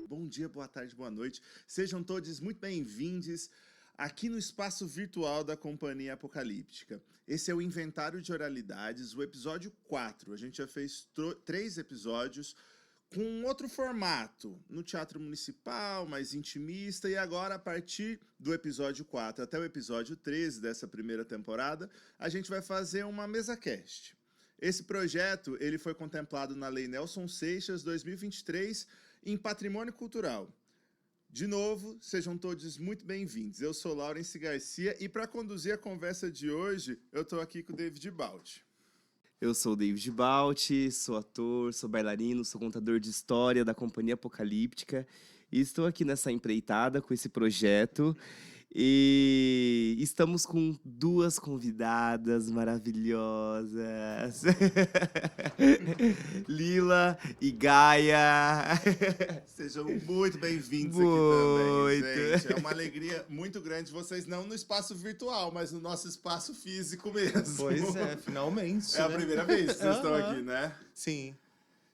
Bom dia, boa tarde, boa noite. Sejam todos muito bem-vindos aqui no espaço virtual da Companhia Apocalíptica. Esse é o Inventário de Oralidades, o episódio 4. A gente já fez 3 episódios com outro formato, no Teatro Municipal, mais intimista, e agora, a partir do episódio 4 até o episódio 13 dessa primeira temporada, a gente vai fazer uma mesa-cast. Esse projeto ele foi contemplado na Lei Nelson Seixas 2023 em Patrimônio Cultural. De novo, sejam todos muito bem-vindos. Eu sou Laurence Garcia e para conduzir a conversa de hoje, eu estou aqui com o David Balti. Eu sou o David Balti, sou ator, sou bailarino, sou contador de história da Companhia Apocalíptica e estou aqui nessa empreitada com esse projeto. E estamos com 2 convidadas maravilhosas, Lila e Gaia. Sejam muito bem-vindos aqui também, gente. É uma alegria muito grande vocês não no espaço virtual, mas no nosso espaço físico mesmo. Pois é, finalmente. É a primeira vez que vocês estão aqui, né? Sim.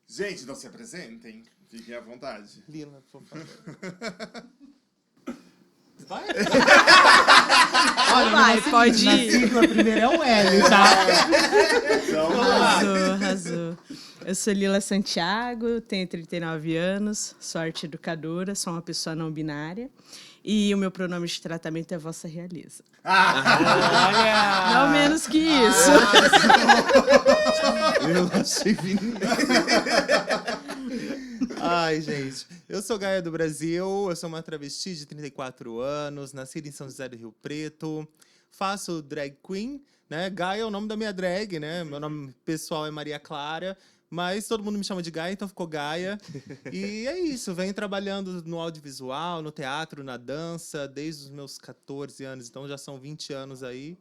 Gente, não se apresentem. Fiquem à vontade. Lila, por favor. Vai? Olha, vai, pode ir. Sigla primeiro é o L, tá? Então, Arrasou. Eu sou Lila Santiago, tenho 39 anos, sou arte educadora, sou uma pessoa não binária e o meu pronome de tratamento é Vossa Realeza. Não menos que isso. Eu achei Ai, gente. Eu sou Gaia do Brasil, eu sou uma travesti de 34 anos, nascida em São José do Rio Preto, faço drag queen, né? Gaia é o nome da minha drag, né? Meu nome pessoal é Maria Clara, mas todo mundo me chama de Gaia, então ficou Gaia. E é isso, venho trabalhando no audiovisual, no teatro, na dança, desde os meus 14 anos, então já são 20 anos aí.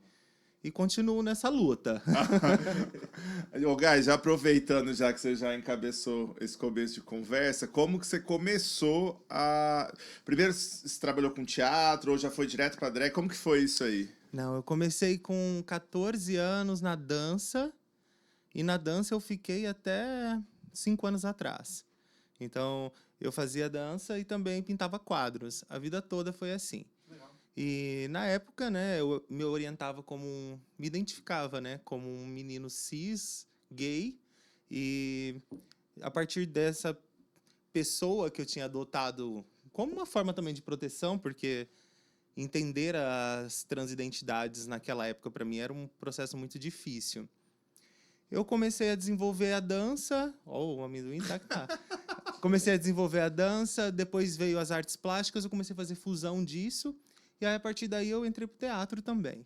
E continuo nessa luta. Ô, Guys, já aproveitando, já que você já encabeçou esse começo de conversa, como que você começou a... Primeiro, você trabalhou com teatro ou já foi direto para drag? Como que foi isso aí? Não, eu comecei com 14 anos na dança. E na dança eu fiquei até 5 anos atrás. Então, eu fazia dança e também pintava quadros. A vida toda foi assim. E na época, né, eu me orientava me identificava, né, como um menino cis, gay, e a partir dessa pessoa que eu tinha adotado como uma forma também de proteção, porque entender as transidentidades naquela época para mim era um processo muito difícil. Eu comecei a desenvolver a dança, o amendoim tá que tá. Comecei a desenvolver a dança, depois veio as artes plásticas, eu comecei a fazer fusão disso. E aí, a partir daí, eu entrei pro teatro também.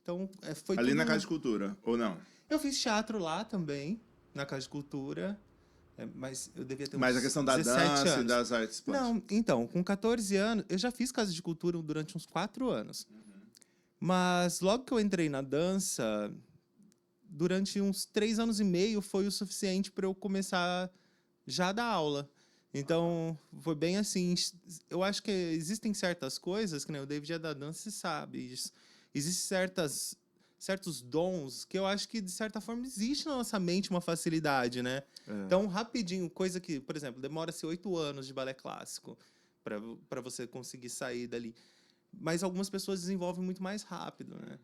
Então, foi ali tudo... na Casa de Cultura, ou não? Eu fiz teatro lá também, na Casa de Cultura. Mas eu devia ter uns Mas a questão da 17 dança anos. e das artes plásticas. Não, então, com 14 anos... Eu já fiz Casa de Cultura durante uns 4 anos. Mas logo que eu entrei na dança, durante uns 3 anos e meio, foi o suficiente para eu começar já a dar aula. Então, foi bem assim. Eu acho que existem certas coisas, que nem o David é da dança, você sabe. Existem certos dons que eu acho que, de certa forma, existe na nossa mente uma facilidade, né? Então, rapidinho, coisa que, por exemplo, demora-se 8 anos de balé clássico para você conseguir sair dali. Mas algumas pessoas desenvolvem muito mais rápido, né?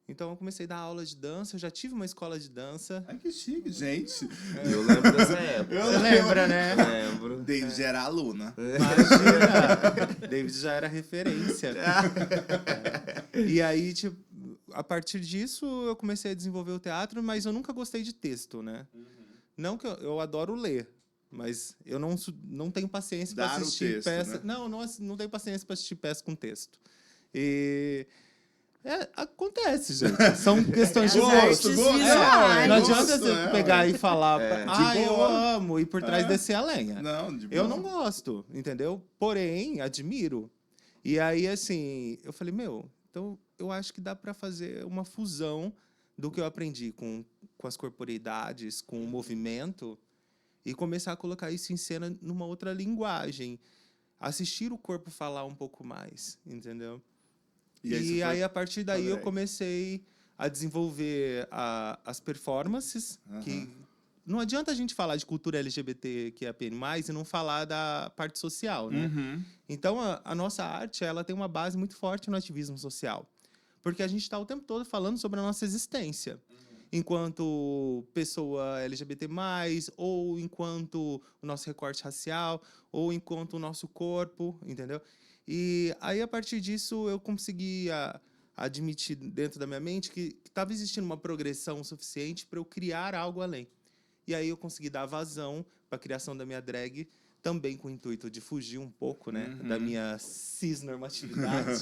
Então, eu comecei a dar aula de dança. Eu já tive uma escola de dança. Ai, que chique, gente. Eu lembro dessa época. Você lembra, né? Lembro. David já era aluna. Imagina! David já era referência. E aí, tipo, a partir disso, eu comecei a desenvolver o teatro, mas eu nunca gostei de texto, né? Não que eu adoro ler, mas eu não tenho paciência para assistir texto, peça. né? Não tenho paciência para assistir peça com texto. E acontece, gente. São questões de Artes gosto. visuais. Não adianta você pegar e falar, eu boa. amo, e por trás descer a lenha. Não, de boa. Eu não gosto, entendeu? Porém, admiro. E aí, assim, eu falei, então eu acho que dá para fazer uma fusão do que eu aprendi com as corporeidades, com o movimento, e começar a colocar isso em cena numa outra linguagem. assistir o corpo falar um pouco mais, entendeu? E aí você E foi aí, a partir daí, pra eu drag. comecei a desenvolver as performances, que não adianta a gente falar de cultura LGBTQIA+, e não falar da parte social, né? Uhum. Então, a nossa arte, ela tem uma base muito forte no ativismo social. Porque a gente está o tempo todo falando sobre a nossa existência. Enquanto pessoa LGBT+, ou enquanto o nosso recorte racial, ou enquanto o nosso corpo, entendeu? E aí, a partir disso, eu conseguia admitir dentro da minha mente que estava existindo uma progressão suficiente para eu criar algo além. E aí eu consegui dar vazão para a criação da minha drag, também com o intuito de fugir um pouco, né, da minha cisnormatividade.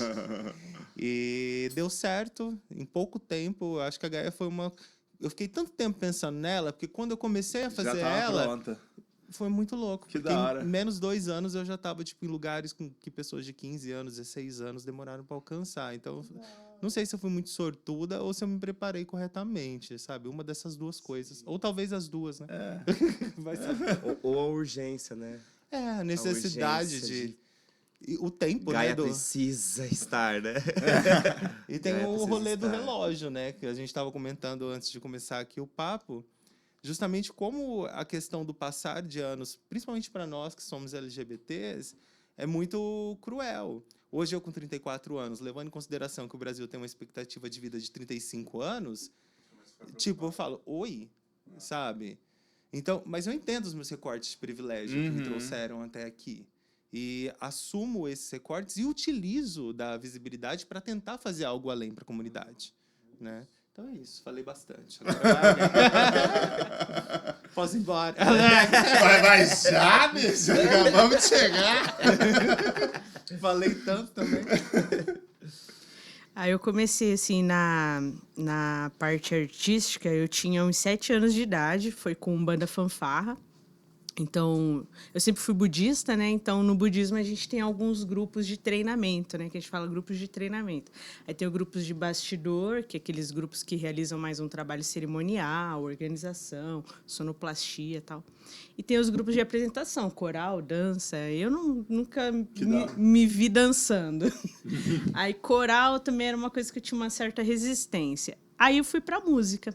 E deu certo, em pouco tempo. Eu acho que a Gaia foi uma... Eu fiquei tanto tempo pensando nela, porque quando eu comecei a fazer Já tava ela, pronta. foi muito louco. Que porque da hora. em menos 2 anos eu já estava tipo, em lugares que pessoas de 15 anos, 16 anos demoraram para alcançar. Então, não sei se eu fui muito sortuda ou se eu me preparei corretamente, sabe? Uma dessas duas coisas. Ou talvez as duas, né? Vai saber. Ou a urgência, né? É, a necessidade urgência de... E o tempo, Gaia né? precisa estar, né? E tem Gaia o precisa rolê do estar. relógio, né? Que a gente estava comentando antes de começar aqui o papo. Justamente como a questão do passar de anos, principalmente para nós que somos LGBTs, é muito cruel. Hoje eu com 34 anos, levando em consideração que o Brasil tem uma expectativa de vida de 35 anos, tipo, eu falo, oi, sabe? Então, mas eu entendo os meus recortes de privilégio que me trouxeram até aqui. E assumo esses recortes e utilizo da visibilidade para tentar fazer algo além para a comunidade, né? Então é isso, falei bastante. Agora posso ir embora. Vai já, bicho? Acabamos de chegar. Falei tanto também. Aí eu comecei, assim, na parte artística, eu tinha uns 7 anos de idade, foi com banda fanfarra. Então, eu sempre fui budista, né? Então, no budismo, a gente tem alguns grupos de treinamento, né? Que a gente fala grupos de treinamento. Aí tem o grupos de bastidor, que é aqueles grupos que realizam mais um trabalho cerimonial, organização, sonoplastia e tal. E tem os grupos de apresentação, coral, dança. Eu nunca me vi dançando. Aí, coral também era uma coisa que eu tinha uma certa resistência. Aí, eu fui para música.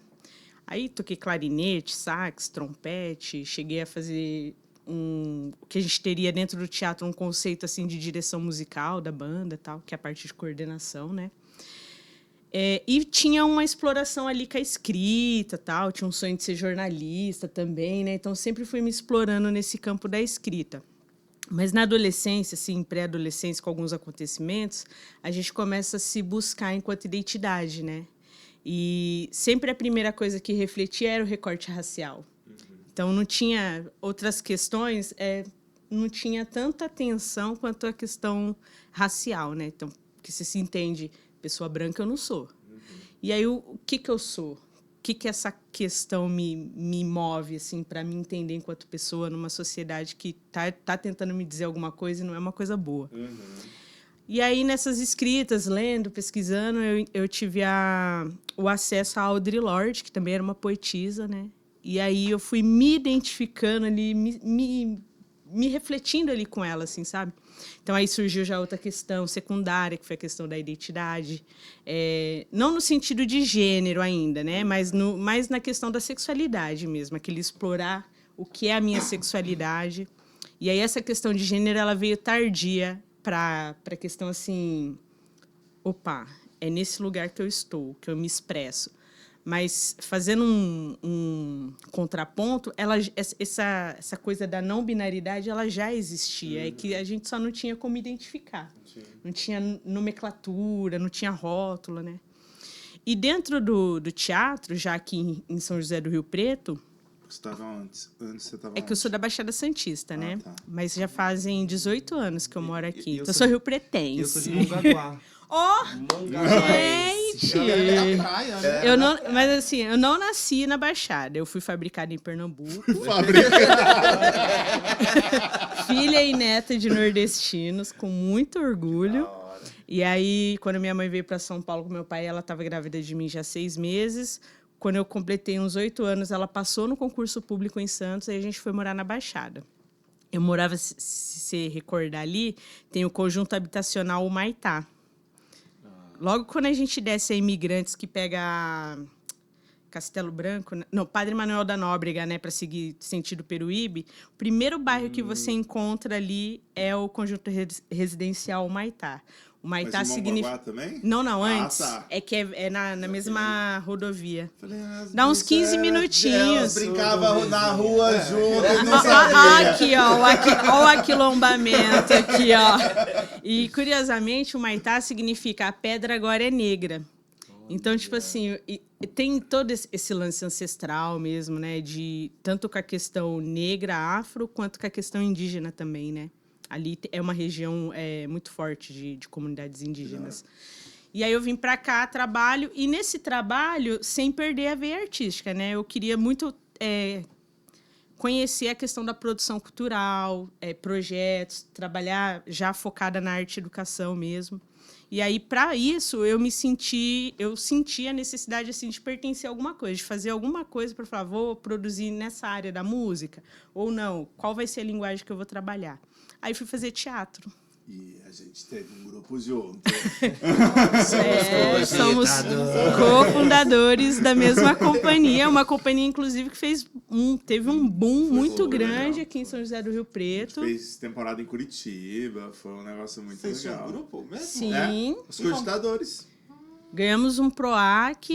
Aí toquei clarinete, sax, trompete, cheguei a fazer o que a gente teria dentro do teatro um conceito assim de direção musical da banda, tal, que é a parte de coordenação, né? E tinha uma exploração ali com a escrita, tal, tinha um sonho de ser jornalista também, né? Então sempre fui me explorando nesse campo da escrita. Mas na adolescência, assim, pré-adolescência, com alguns acontecimentos, a gente começa a se buscar enquanto identidade, né? E sempre a primeira coisa que refletia era o recorte racial. Então, não tinha outras questões, não tinha tanta atenção quanto a questão racial, né? Então, porque você se entende, pessoa branca eu não sou. E aí, o que eu sou? O que essa questão me move, assim, para me entender enquanto pessoa numa sociedade que tá tentando me dizer alguma coisa e não é uma coisa boa. E aí, nessas escritas, lendo, pesquisando, eu tive o acesso a Audre Lorde, que também era uma poetisa, né? E aí eu fui me identificando ali, me refletindo ali com ela, assim, sabe? Então, aí surgiu já outra questão secundária, que foi a questão da identidade. Não no sentido de gênero ainda, né? Mas na questão da sexualidade mesmo, aquele explorar o que é a minha sexualidade. E aí, essa questão de gênero, ela veio tardia, para a questão assim, opa, é nesse lugar que eu estou, que eu me expresso. Mas fazendo um contraponto, essa coisa da não binaridade, ela já existia, é que a gente só não tinha como identificar. Não tinha nomenclatura, não tinha rótulo, né? E dentro do teatro, já aqui em São José do Rio Preto, Você estava antes você estava é que eu sou da Baixada Santista, né? tá. Mas já fazem 18 anos que eu moro aqui. eu Então, eu sou- sou rio-pretense. Eu sou de Mongaguá. Ó, Mongaguense. gente! praia, né? Mas assim, eu não nasci na Baixada. Eu fui fabricada em Pernambuco. Filha e neta de nordestinos, com muito orgulho. E aí, quando minha mãe veio para São Paulo com meu pai, ela estava grávida de mim já 6 meses. Quando eu completei uns 8 anos, ela passou no concurso público em Santos, aí a gente foi morar na Baixada. eu morava, se você recordar ali, tem o conjunto habitacional Humaitá. Logo quando a gente desce a Imigrantes, que pega Castelo Branco, não, Padre Manuel da Nóbrega, né, para seguir sentido Peruíbe, o primeiro bairro que você encontra ali é o conjunto residencial Humaitá. Mas Humaitá em significa... Mongaguá também? Não, Ah, antes. tá. É que é na mesma rodovia. Falei, as Dá uns 15 bichas, elas minutinhos. brincavam na rua junto e não Ó, sabia. aqui, ó, o aquilombamento aqui, ó. E, curiosamente, o Humaitá significa a pedra agora é negra. Então, tipo assim, tem todo esse lance ancestral mesmo, né? De tanto com a questão negra, afro, quanto com a questão indígena também, né? Ali é uma região muito forte de comunidades indígenas. E aí eu vim para cá, trabalho, e nesse trabalho, sem perder a veia artística, né? Eu queria muito conhecer a questão da produção cultural, projetos, trabalhar já focada na arte e educação mesmo. E aí, para isso, eu senti a necessidade assim, de pertencer a alguma coisa, de fazer alguma coisa para falar, vou produzir nessa área da música, ou não, qual vai ser a linguagem que eu vou trabalhar. Aí fui fazer teatro. E a gente teve um grupo junto. Somos cofundadores da mesma companhia, uma companhia, inclusive, que teve um boom muito grande aqui em São José do Rio Preto. Fez temporada em Curitiba, foi um negócio muito legal. Um grupo mesmo? Sim. Os cogitadores. Ganhamos um PROAC.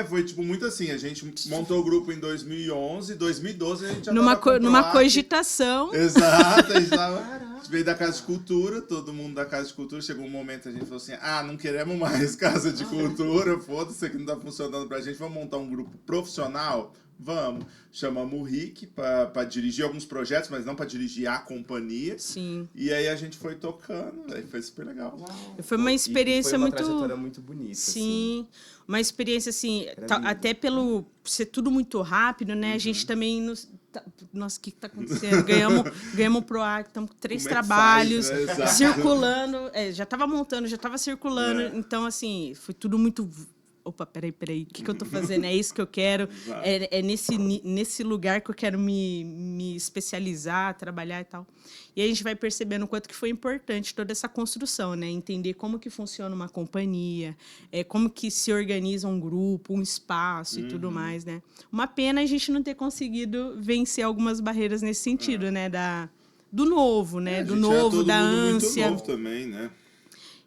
Foi tipo muito assim, a gente montou o grupo em 2011, 2012 a gente já numa tava com numa PROAC. Cogitação. Exato, a gente veio da Casa de Cultura, todo mundo da Casa de Cultura, chegou um momento a gente falou assim, não queremos mais Casa de Cultura, foda-se, isso aqui não tá funcionando pra gente, vamos montar um grupo profissional? Vamos. Chamamos o Rick para dirigir alguns projetos, mas não para dirigir a companhia. Sim. E aí a gente foi tocando, aí foi super legal. Uau. Foi uma experiência foi uma muito... trajetória muito bonita. Sim. Assim. Uma experiência, assim, Era lindo. até pelo ser tudo muito rápido, né? A gente também... Nossa, o que está acontecendo? Ganhamos o PROAC, estamos com 3 trabalhos, faz, né? circulando. Já estava montando, já estava circulando. Então, assim, foi tudo muito... Opa, peraí, o que eu tô fazendo? É isso que eu quero, é nesse lugar que eu quero me especializar, trabalhar e tal. E aí a gente vai percebendo o quanto que foi importante toda essa construção, né? Entender como que funciona uma companhia, como que se organiza um grupo, um espaço e tudo mais, né? Uma pena a gente não ter conseguido vencer algumas barreiras nesse sentido, né? Do novo, né? Do novo, da ânsia. Muito novo também, né?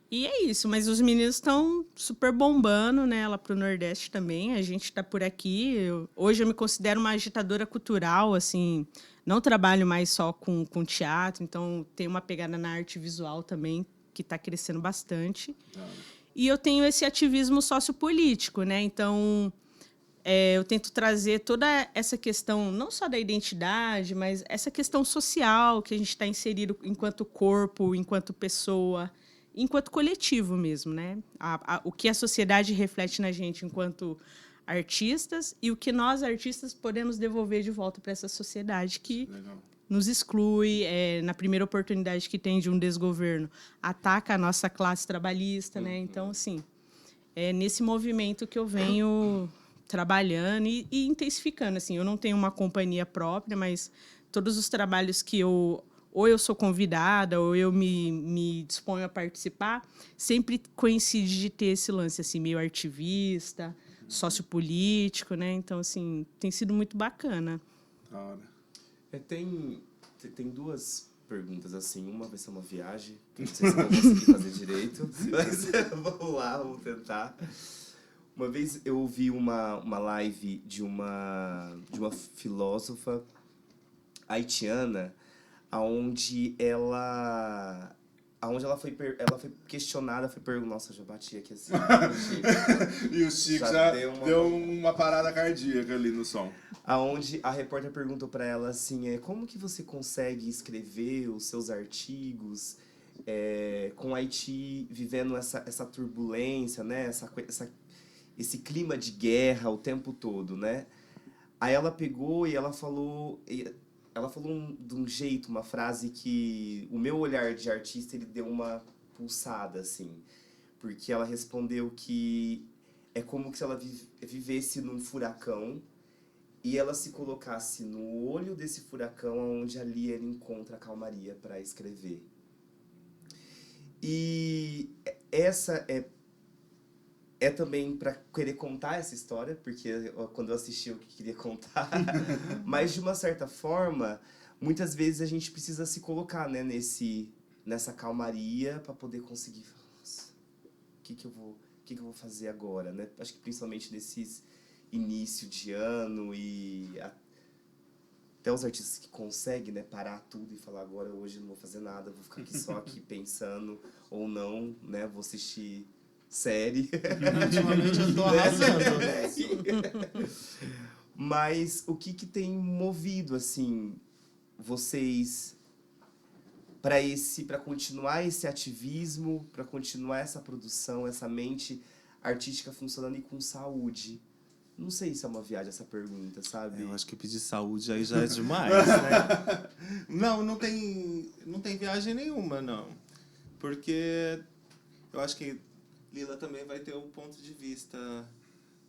E é isso, mas os meninos estão super bombando, né, lá pro Nordeste também. A gente está por aqui. Hoje eu me considero uma agitadora cultural, assim, não trabalho mais só com teatro, então tenho uma pegada na arte visual também, que está crescendo bastante. E eu tenho esse ativismo sociopolítico, né? Então, eu tento trazer toda essa questão, não só da identidade, mas essa questão social que a gente está inserido enquanto corpo, enquanto pessoa, enquanto coletivo mesmo, né? O que a sociedade reflete na gente enquanto artistas e o que nós, artistas, podemos devolver de volta para essa sociedade que nos exclui, na primeira oportunidade que tem de um desgoverno, ataca a nossa classe trabalhista, né? Então, assim, é nesse movimento que eu venho trabalhando e intensificando. Assim, eu não tenho uma companhia própria, mas todos os trabalhos que ou eu sou convidada, ou eu me disponho a participar, sempre coincide de ter esse lance assim, meio ativista, sociopolítico, né? Então, assim, tem sido muito bacana. Tem 2 perguntas, assim. Uma vai ser uma viagem, que não sei se eu vou conseguir fazer direito, mas vamos lá, vamos tentar. Uma vez eu ouvi uma live de uma filósofa haitiana, onde ela foi questionada, nossa, já bati aqui assim. E o Chico já deu uma parada cardíaca ali no som. Aonde a repórter perguntou para ela assim, como que você consegue escrever os seus artigos com Haiti vivendo essa turbulência, né? Esse clima de guerra o tempo todo, né? Aí ela pegou e ela falou de um jeito, uma frase que o meu olhar de artista, ele deu uma pulsada, assim. Porque ela respondeu que é como se ela vivesse num furacão e ela se colocasse no olho desse furacão, onde ali ele encontra a calmaria para escrever. E essa é também para querer contar essa história, porque quando eu assisti eu queria contar, mas de uma certa forma, muitas vezes a gente precisa se colocar, né, nessa calmaria para poder conseguir falar, nossa, o que eu vou fazer agora, né? Acho que principalmente nesses início de ano e até os artistas que conseguem, né, parar tudo e falar agora hoje eu não vou fazer nada, vou ficar aqui só aqui pensando ou não, né, vou assistir série. Ultimamente eu tô arrasando nisso. Mas o que tem movido, assim, vocês para continuar esse ativismo, para continuar essa produção, essa mente artística funcionando e com saúde? Não sei se é uma viagem essa pergunta, sabe? Eu acho que pedir saúde aí já é demais, né? Não tem viagem nenhuma, não. Porque eu acho que Lila também vai ter o ponto de vista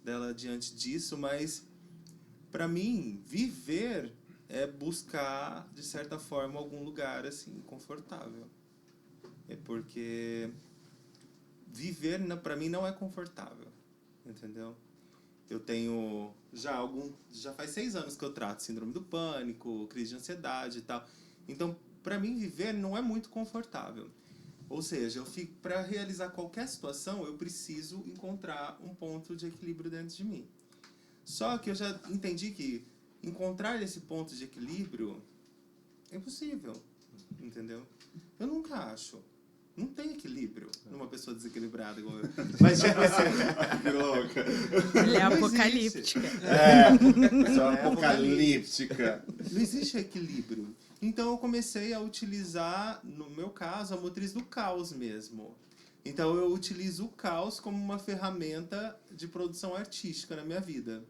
dela diante disso, mas para mim, viver é buscar, de certa forma, algum lugar assim confortável. É porque viver para mim não é confortável, entendeu? Eu tenho já faz 6 anos que eu trato síndrome do pânico, crise de ansiedade e tal. Então, para mim viver não é muito confortável. Ou seja, para realizar qualquer situação, eu preciso encontrar um ponto de equilíbrio dentro de mim. Só que eu já entendi que encontrar esse ponto de equilíbrio é impossível, entendeu? Eu nunca acho. Não tem equilíbrio numa pessoa desequilibrada igual eu. Mas, tipo assim... Que louca. Ele é apocalíptica. Só apocalíptica. Não existe equilíbrio. Então, eu comecei a utilizar, no meu caso, a motriz do caos mesmo. Então, eu utilizo o caos como uma ferramenta de produção artística na minha vida.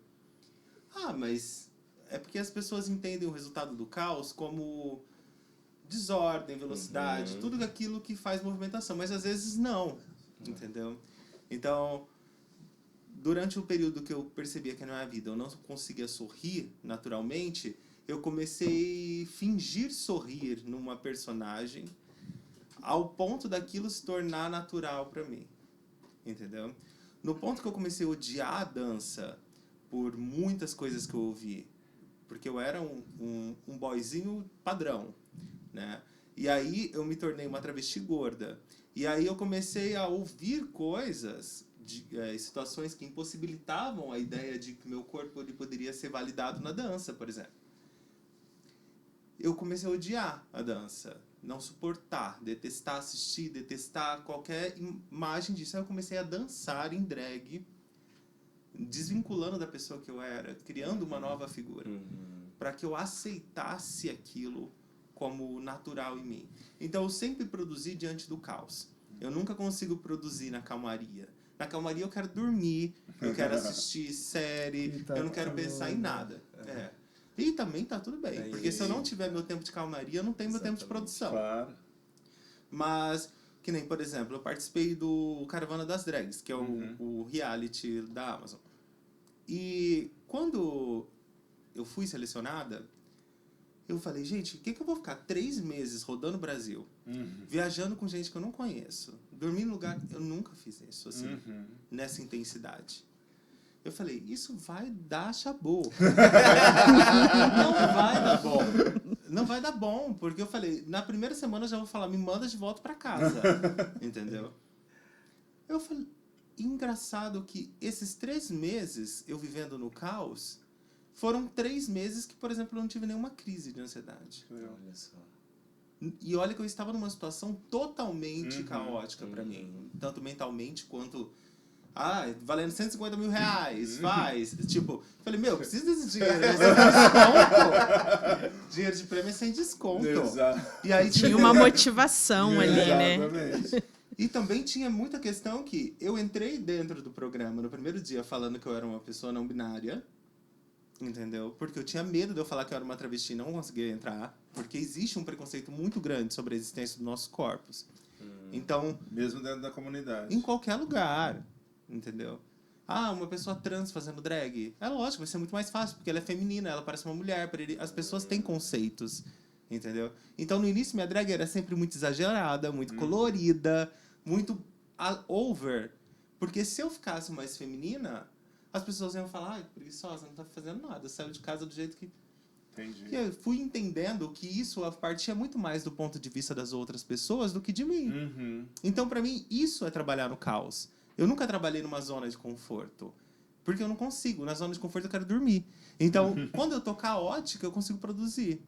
Mas é porque as pessoas entendem o resultado do caos como desordem, velocidade, tudo aquilo que faz movimentação. Mas, às vezes, não. Entendeu? Então, durante o período que eu percebia que na minha vida eu não conseguia sorrir naturalmente, eu comecei a fingir sorrir numa personagem ao ponto daquilo se tornar natural para mim. Entendeu? No ponto que eu comecei a odiar a dança por muitas coisas que eu ouvi, porque eu era um boyzinho padrão, né? E aí eu me tornei uma travesti gorda. E aí eu comecei a ouvir coisas, situações que impossibilitavam a ideia de que meu corpo ele poderia ser validado na dança, por exemplo. Eu comecei a odiar a dança, não suportar, detestar assistir, detestar qualquer imagem disso. Aí eu comecei a dançar em drag, desvinculando da pessoa que eu era, criando uma nova figura, para que eu aceitasse aquilo como natural em mim. Então eu sempre produzi diante do caos. Eu nunca consigo produzir na calmaria. Na calmaria eu quero dormir, eu quero assistir série, eu não quero pensar em nada. E também tá tudo bem, porque se eu não tiver meu tempo de calmaria, eu não tenho meu tempo de produção. Claro. Mas, que nem, por exemplo, eu participei do Caravana das Drags, que é o reality da Amazon. E quando eu fui selecionada, eu falei, gente, o que eu vou ficar 3 meses rodando o Brasil, viajando com gente que eu não conheço, dormindo em lugar... Eu nunca fiz isso, assim, nessa intensidade. Eu falei, isso vai dar chabô. Não vai dar bom. Não vai dar bom, porque eu falei, na primeira semana eu já vou falar, me manda de volta pra casa. Entendeu? Eu falei, engraçado que esses 3 meses eu vivendo no caos, foram 3 meses que, por exemplo, eu não tive nenhuma crise de ansiedade. Olha só. E olha que eu estava numa situação totalmente caótica pra mim. Tanto mentalmente quanto... valendo 150 mil reais, faz. Tipo, falei, eu preciso desse dinheiro. É sem desconto. Dinheiro de prêmio é sem desconto. Exato. E aí Tinha uma motivação ali, né? Exatamente. E também tinha muita questão que eu entrei dentro do programa no primeiro dia falando que eu era uma pessoa não binária. Entendeu? Porque eu tinha medo de eu falar que eu era uma travesti e não conseguia entrar. Porque existe um preconceito muito grande sobre a existência dos nossos corpos. Então... Mesmo dentro da comunidade. Em qualquer lugar. Entendeu? uma pessoa trans fazendo drag. É lógico, vai ser muito mais fácil, porque ela é feminina, ela parece uma mulher. As pessoas têm conceitos, entendeu? Então, no início, minha drag era sempre muito exagerada, muito colorida, muito over. Porque se eu ficasse mais feminina, as pessoas iam falar, ai, preguiçosa, não tá fazendo nada, saiu de casa do jeito que... Entendi. E eu fui entendendo que isso partia muito mais do ponto de vista das outras pessoas do que de mim. Uhum. Então, pra mim, isso é trabalhar no caos. Eu nunca trabalhei numa zona de conforto. Porque eu não consigo. Na zona de conforto eu quero dormir. Então, quando eu tô caótica, eu consigo produzir.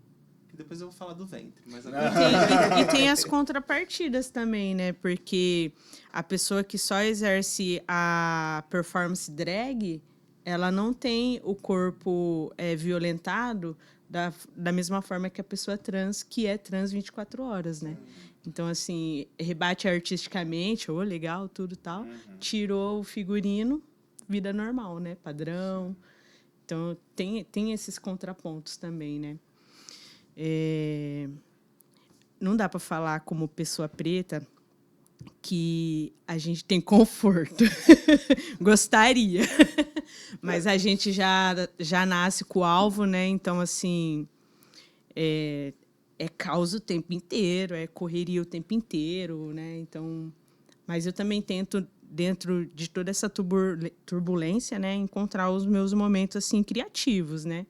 E depois eu vou falar do ventre. Mas agora... E tem as contrapartidas também, né? Porque a pessoa que só exerce a performance drag, ela não tem o corpo violentado da mesma forma que a pessoa trans, que é trans 24 horas, né? Então, assim, rebate artisticamente, legal, tudo tal. Tirou o figurino, vida normal, né? Padrão. Então, tem esses contrapontos também, né? Não dá para falar como pessoa preta que a gente tem conforto. Gostaria. Mas a gente já nasce com o alvo, né? Então, assim, é caos o tempo inteiro, é correria o tempo inteiro, né? Então, mas eu também tento, dentro de toda essa turbulência, né, encontrar os meus momentos, assim, criativos, né?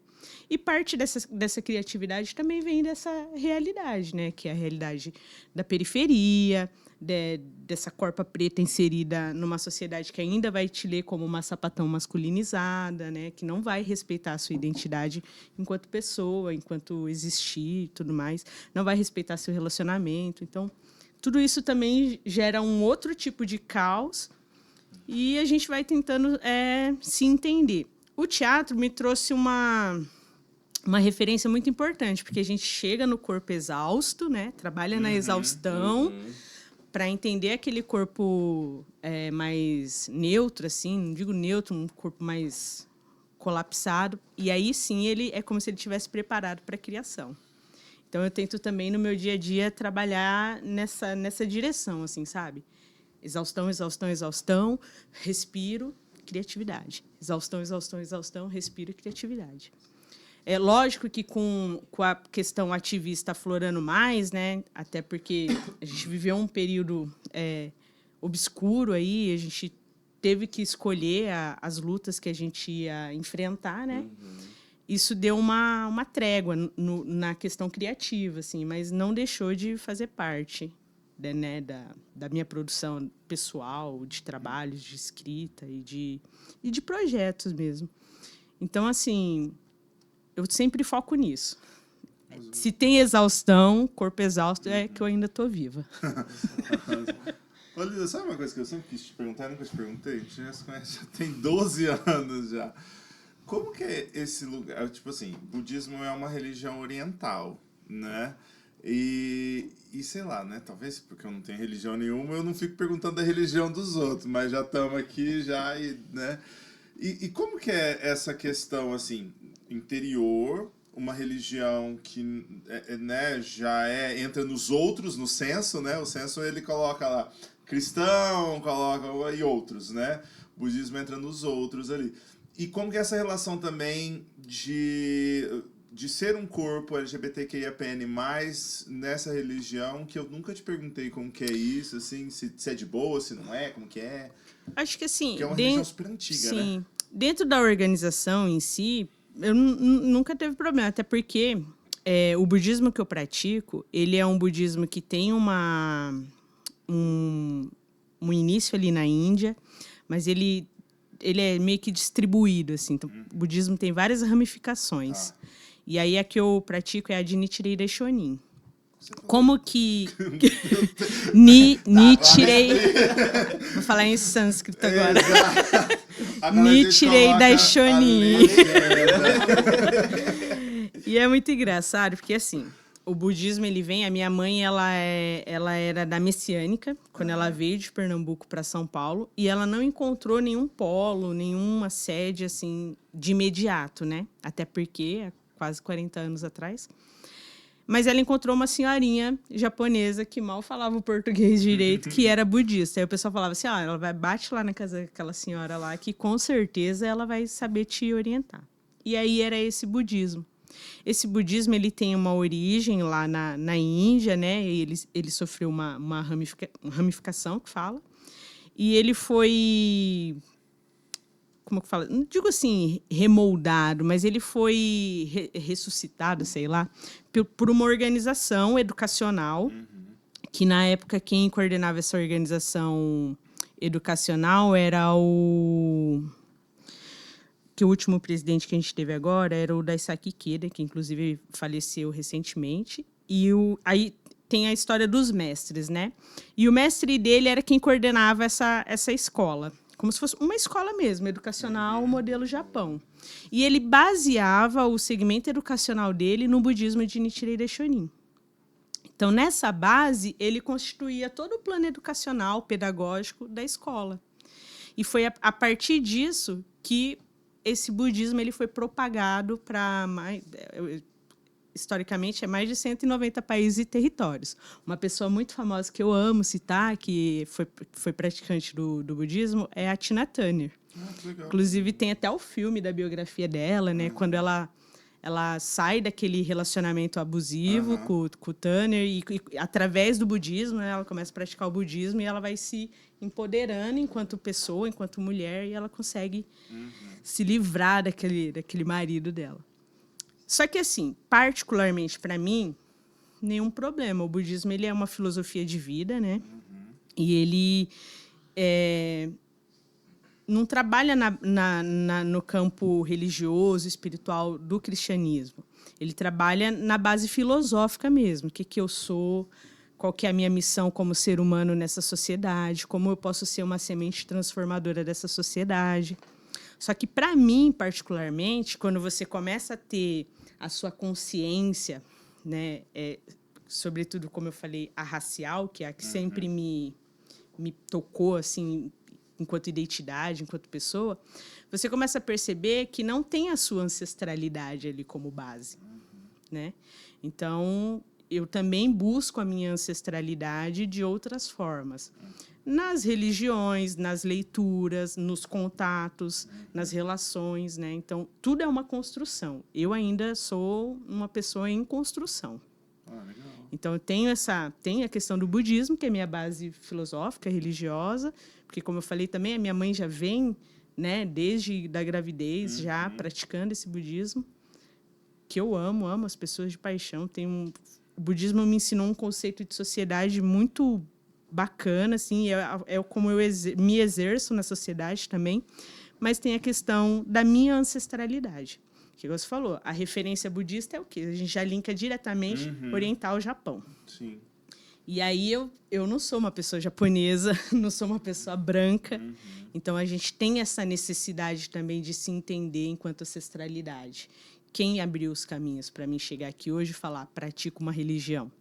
E parte dessa criatividade também vem dessa realidade, né? Que é a realidade da periferia, dessa corpa preta inserida numa sociedade que ainda vai te ler como uma sapatão masculinizada, né? Que não vai respeitar a sua identidade enquanto pessoa, enquanto existir e tudo mais. Não vai respeitar seu relacionamento. Então, tudo isso também gera um outro tipo de caos e a gente vai tentando se entender. O teatro me trouxe uma referência muito importante, porque a gente chega no corpo exausto, né? Trabalha na exaustão, para entender aquele corpo mais neutro, assim, não digo neutro, um corpo mais colapsado, e aí sim ele é como se ele estivesse preparado para a criação. Então eu tento também no meu dia a dia trabalhar nessa direção, assim, sabe? Exaustão, exaustão, exaustão, respiro, criatividade. Exaustão, exaustão, exaustão, respiro e criatividade. É lógico que com a questão ativista aflorando mais, né? Até porque a gente viveu um período obscuro aí, a gente teve que escolher as lutas que a gente ia enfrentar, né? Isso deu uma trégua na questão criativa, assim, mas não deixou de fazer parte, né, da minha produção pessoal, de trabalhos, de escrita e de projetos mesmo. Então, assim, eu sempre foco nisso. Se tem exaustão, corpo exausto, é que eu ainda estou viva. Olha, sabe uma coisa que eu sempre quis te perguntar, eu nunca te perguntei? A gente já se conhece, já tem 12 anos já. Como que é esse lugar? Tipo assim, budismo é uma religião oriental, né? E sei lá, né? Talvez porque eu não tenho religião nenhuma, eu não fico perguntando da religião dos outros, mas já estamos aqui, né? E como que é essa questão, assim, interior, uma religião que né, entra nos outros, no censo, né? O censo, ele coloca lá cristão, coloca e outros, né? O budismo entra nos outros ali. E como que é essa relação também de ser um corpo LGBTQIAPN+, nessa religião, que eu nunca te perguntei como que é isso, assim, se é de boa, se não é, como que é? Acho que assim... Porque é uma religião super antiga, né? Sim. Dentro da organização em si, eu nunca teve problema, até porque o budismo que eu pratico, ele é um budismo que tem um início ali na Índia, mas ele é meio que distribuído, assim. Então, o budismo tem várias ramificações. E aí a que eu pratico é a de Nichiren Daishonin. Como que... Nichiren... Vou falar em sânscrito agora. Nichiren Daishonin. E é muito engraçado, porque assim, o budismo, ele vem... A minha mãe, ela era da Messiânica, quando ela veio de Pernambuco para São Paulo, e ela não encontrou nenhum polo, nenhuma sede, assim, de imediato, né? Até porque, há quase 40 anos atrás... mas ela encontrou uma senhorinha japonesa que mal falava o português direito, que era budista. Aí o pessoal falava assim, ela vai, bate lá na casa daquela senhora lá, que com certeza ela vai saber te orientar. E aí era esse budismo. Esse budismo, ele tem uma origem lá na Índia, né? Ele sofreu uma ramificação, que fala. E ele foi... Como que fala? Não digo assim, remoldado, mas ele foi ressuscitado, sei lá, por uma organização educacional, que na época quem coordenava essa organização educacional era que o último presidente que a gente teve agora era o Daisaku Ikeda, que inclusive faleceu recentemente. E aí tem a história dos mestres, né? E o mestre dele era quem coordenava essa escola, como se fosse uma escola mesmo, educacional, modelo Japão. E ele baseava o segmento educacional dele no budismo de Nichiren Daishonin. Então, nessa base, ele constituía todo o plano educacional, pedagógico da escola. E foi a partir disso que esse budismo ele foi propagado para historicamente, mais de 190 países e territórios. Uma pessoa muito famosa que eu amo citar, que foi praticante do budismo, é a Tina Turner. Que legal. Inclusive, tem até o filme da biografia dela, né? Quando ela sai daquele relacionamento abusivo com o Turner e através do budismo, né, ela começa a praticar o budismo e ela vai se empoderando enquanto pessoa, enquanto mulher, e ela consegue se livrar daquele marido dela. Só que, assim, particularmente para mim, nenhum problema. O budismo ele é uma filosofia de vida, né? E ele não trabalha no campo religioso, espiritual do cristianismo. Ele trabalha na base filosófica mesmo. O que eu sou, qual que é a minha missão como ser humano nessa sociedade, como eu posso ser uma semente transformadora dessa sociedade. Só que, para mim, particularmente, quando você começa a ter a sua consciência, né, sobretudo, como eu falei, a racial, que é a que sempre me tocou, assim, enquanto identidade, enquanto pessoa, você começa a perceber que não tem a sua ancestralidade ali como base, né? Então, eu também busco a minha ancestralidade de outras formas. Nas religiões, nas leituras, nos contatos, nas relações, né? Então, tudo é uma construção. Eu ainda sou uma pessoa em construção. Legal. Então, eu tenho a questão do budismo, que é minha base filosófica, religiosa, porque, como eu falei também, a minha mãe já vem, né, desde da gravidez, já praticando esse budismo, que eu amo as pessoas de paixão. O budismo me ensinou um conceito de sociedade muito bacana, assim, é como eu me exerço na sociedade também, mas tem a questão da minha ancestralidade. Que você falou, a referência budista é o quê? A gente já linka diretamente oriental Japão. Sim. E aí eu não sou uma pessoa japonesa, não sou uma pessoa branca, então a gente tem essa necessidade também de se entender enquanto ancestralidade. Quem abriu os caminhos para mim chegar aqui hoje e falar, pratico uma religião?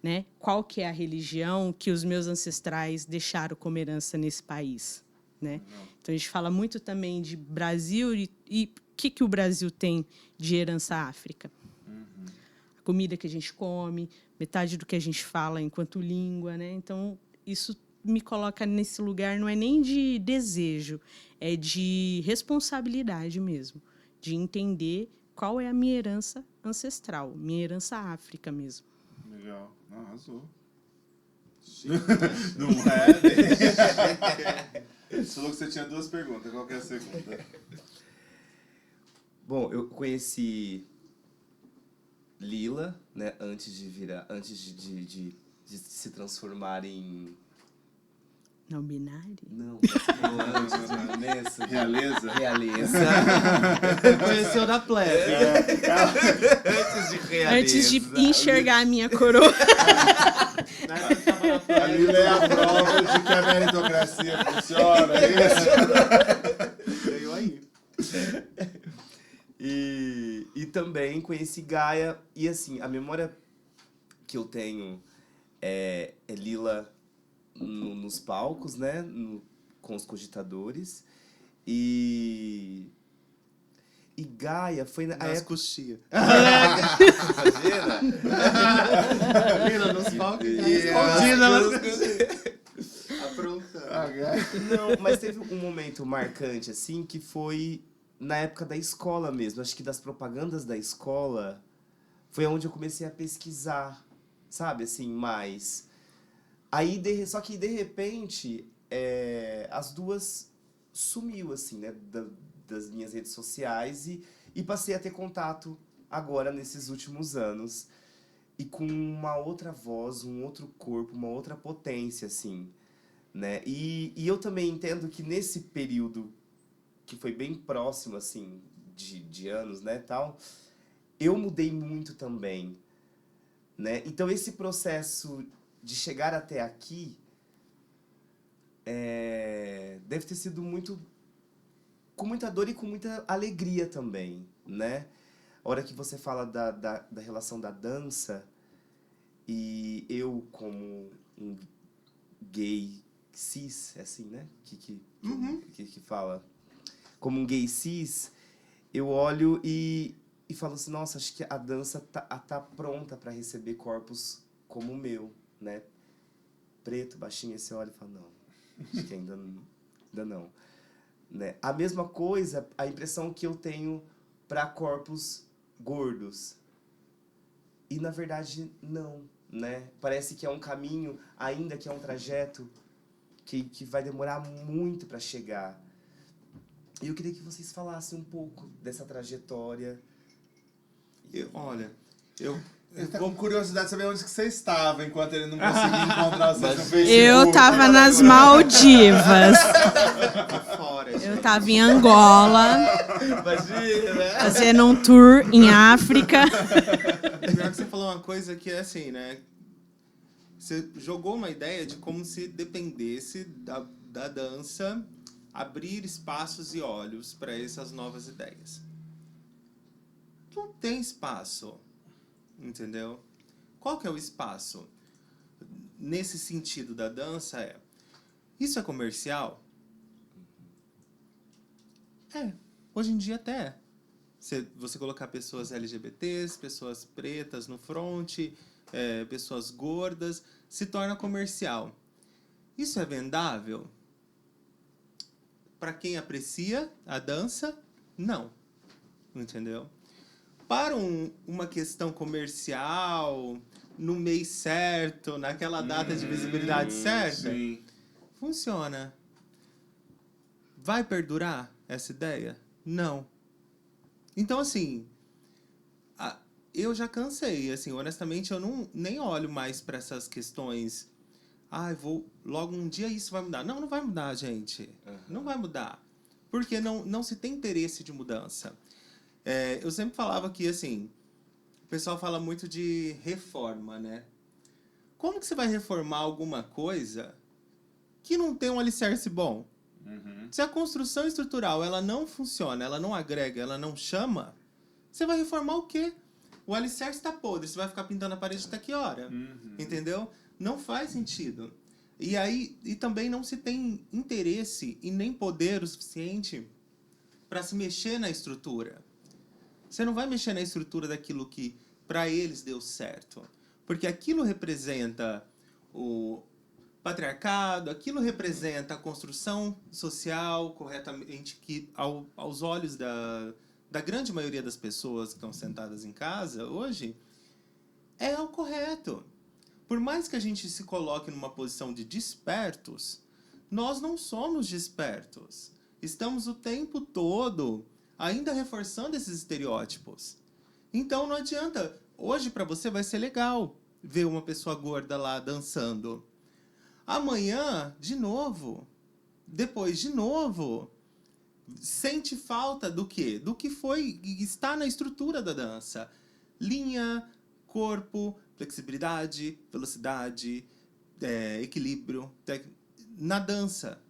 Né? Qual que é a religião que os meus ancestrais deixaram como herança nesse país? Né? Então, a gente fala muito também de Brasil e o que o Brasil tem de herança África? A comida que a gente come, metade do que a gente fala enquanto língua. Né? Então, isso me coloca nesse lugar, não é nem de desejo, é de responsabilidade mesmo, de entender qual é a minha herança ancestral, minha herança África mesmo. Legal. Arrasou. Não é? Você falou que você tinha 2 perguntas. Qual que é a segunda? Bom, eu conheci Lila, né, antes de se transformar em... Não binário? Não, você falou antes de Realeza? Realeza. Conheceu da plebe. Antes de realeza. Antes de enxergar a minha coroa. A Lila é a prova de que a meritocracia funciona, é isso? Veio aí. E também conheci Gaia. E assim, a memória que eu tenho é Lila nos palcos, né? Com os cogitadores. E E Gaia foi na Nas época... coxias. Imagina? Menina, nos palcos. Escondida nas Aprontando. Não, mas teve um momento marcante, assim, que foi na época da escola mesmo. Acho que das propagandas da escola foi onde eu comecei a pesquisar, sabe, assim, mais. Aí, só que de repente, as duas sumiu, assim, né, das minhas redes sociais e passei a ter contato agora, nesses últimos anos. E com uma outra voz, um outro corpo, uma outra potência, assim, né? E eu também entendo que nesse período, que foi bem próximo, assim, de anos, né, tal, eu mudei muito também, né? Então, esse processo de chegar até aqui deve ter sido com muita dor e com muita alegria também, né? A hora que você fala da relação da dança, e eu como um gay cis, é assim, né? Que fala. Como um gay cis, eu olho e falo assim, nossa, acho que a dança tá pronta para receber corpos como o meu, né? Preto, baixinho, esse olha e fala, não, acho que ainda não. Né? A mesma coisa, a impressão que eu tenho para corpos gordos. E, na verdade, não, né? Parece que é um caminho, ainda que é um trajeto que vai demorar muito para chegar. E eu queria que vocês falassem um pouco dessa trajetória. Olha, Ele tá com curiosidade de saber onde que você estava enquanto ele não conseguia encontrar você no Facebook. Eu tava nas Maldivas. fora. Eu tava em Angola, Imagina, né? fazendo um tour em África. Pior que você falou uma coisa que é assim, né? Você jogou uma ideia de como se dependesse da dança abrir espaços e olhos para essas novas ideias. Não tem espaço, entendeu? Qual que é o espaço? Nesse sentido da dança isso é comercial? Hoje em dia até é. Você colocar pessoas LGBTs, pessoas pretas no front, pessoas gordas, se torna comercial. Isso é vendável? Para quem aprecia a dança, não. Entendeu? Para uma questão comercial, no mês certo, naquela data de visibilidade certa, Sim. funciona. Vai perdurar essa ideia? Não. Então, assim, eu já cansei, assim, honestamente, eu nem olho mais para essas questões. Logo um dia isso vai mudar. Não vai mudar, gente. Não vai mudar. Porque não se tem interesse de mudança. Eu sempre falava que, assim, o pessoal fala muito de reforma, né? Como que você vai reformar alguma coisa que não tem um alicerce bom? Se a construção estrutural ela não funciona, ela não agrega, ela não chama, você vai reformar o quê? O alicerce está podre, você vai ficar pintando a parede até que hora? Entendeu? Não faz sentido. E também não se tem interesse e nem poder o suficiente para se mexer na estrutura. Você não vai mexer na estrutura daquilo que para eles deu certo. Porque aquilo representa o patriarcado, aquilo representa a construção social corretamente, que aos olhos da grande maioria das pessoas que estão sentadas em casa hoje, é o correto. Por mais que a gente se coloque numa posição de despertos, nós não somos despertos. Estamos o tempo todo ainda reforçando esses estereótipos. Então não adianta. Hoje para você vai ser legal ver uma pessoa gorda lá dançando. Amanhã, de novo. Depois, de novo. Sente falta do quê? Do que está na estrutura da dança. Linha, corpo, flexibilidade, velocidade, equilíbrio. Na dança.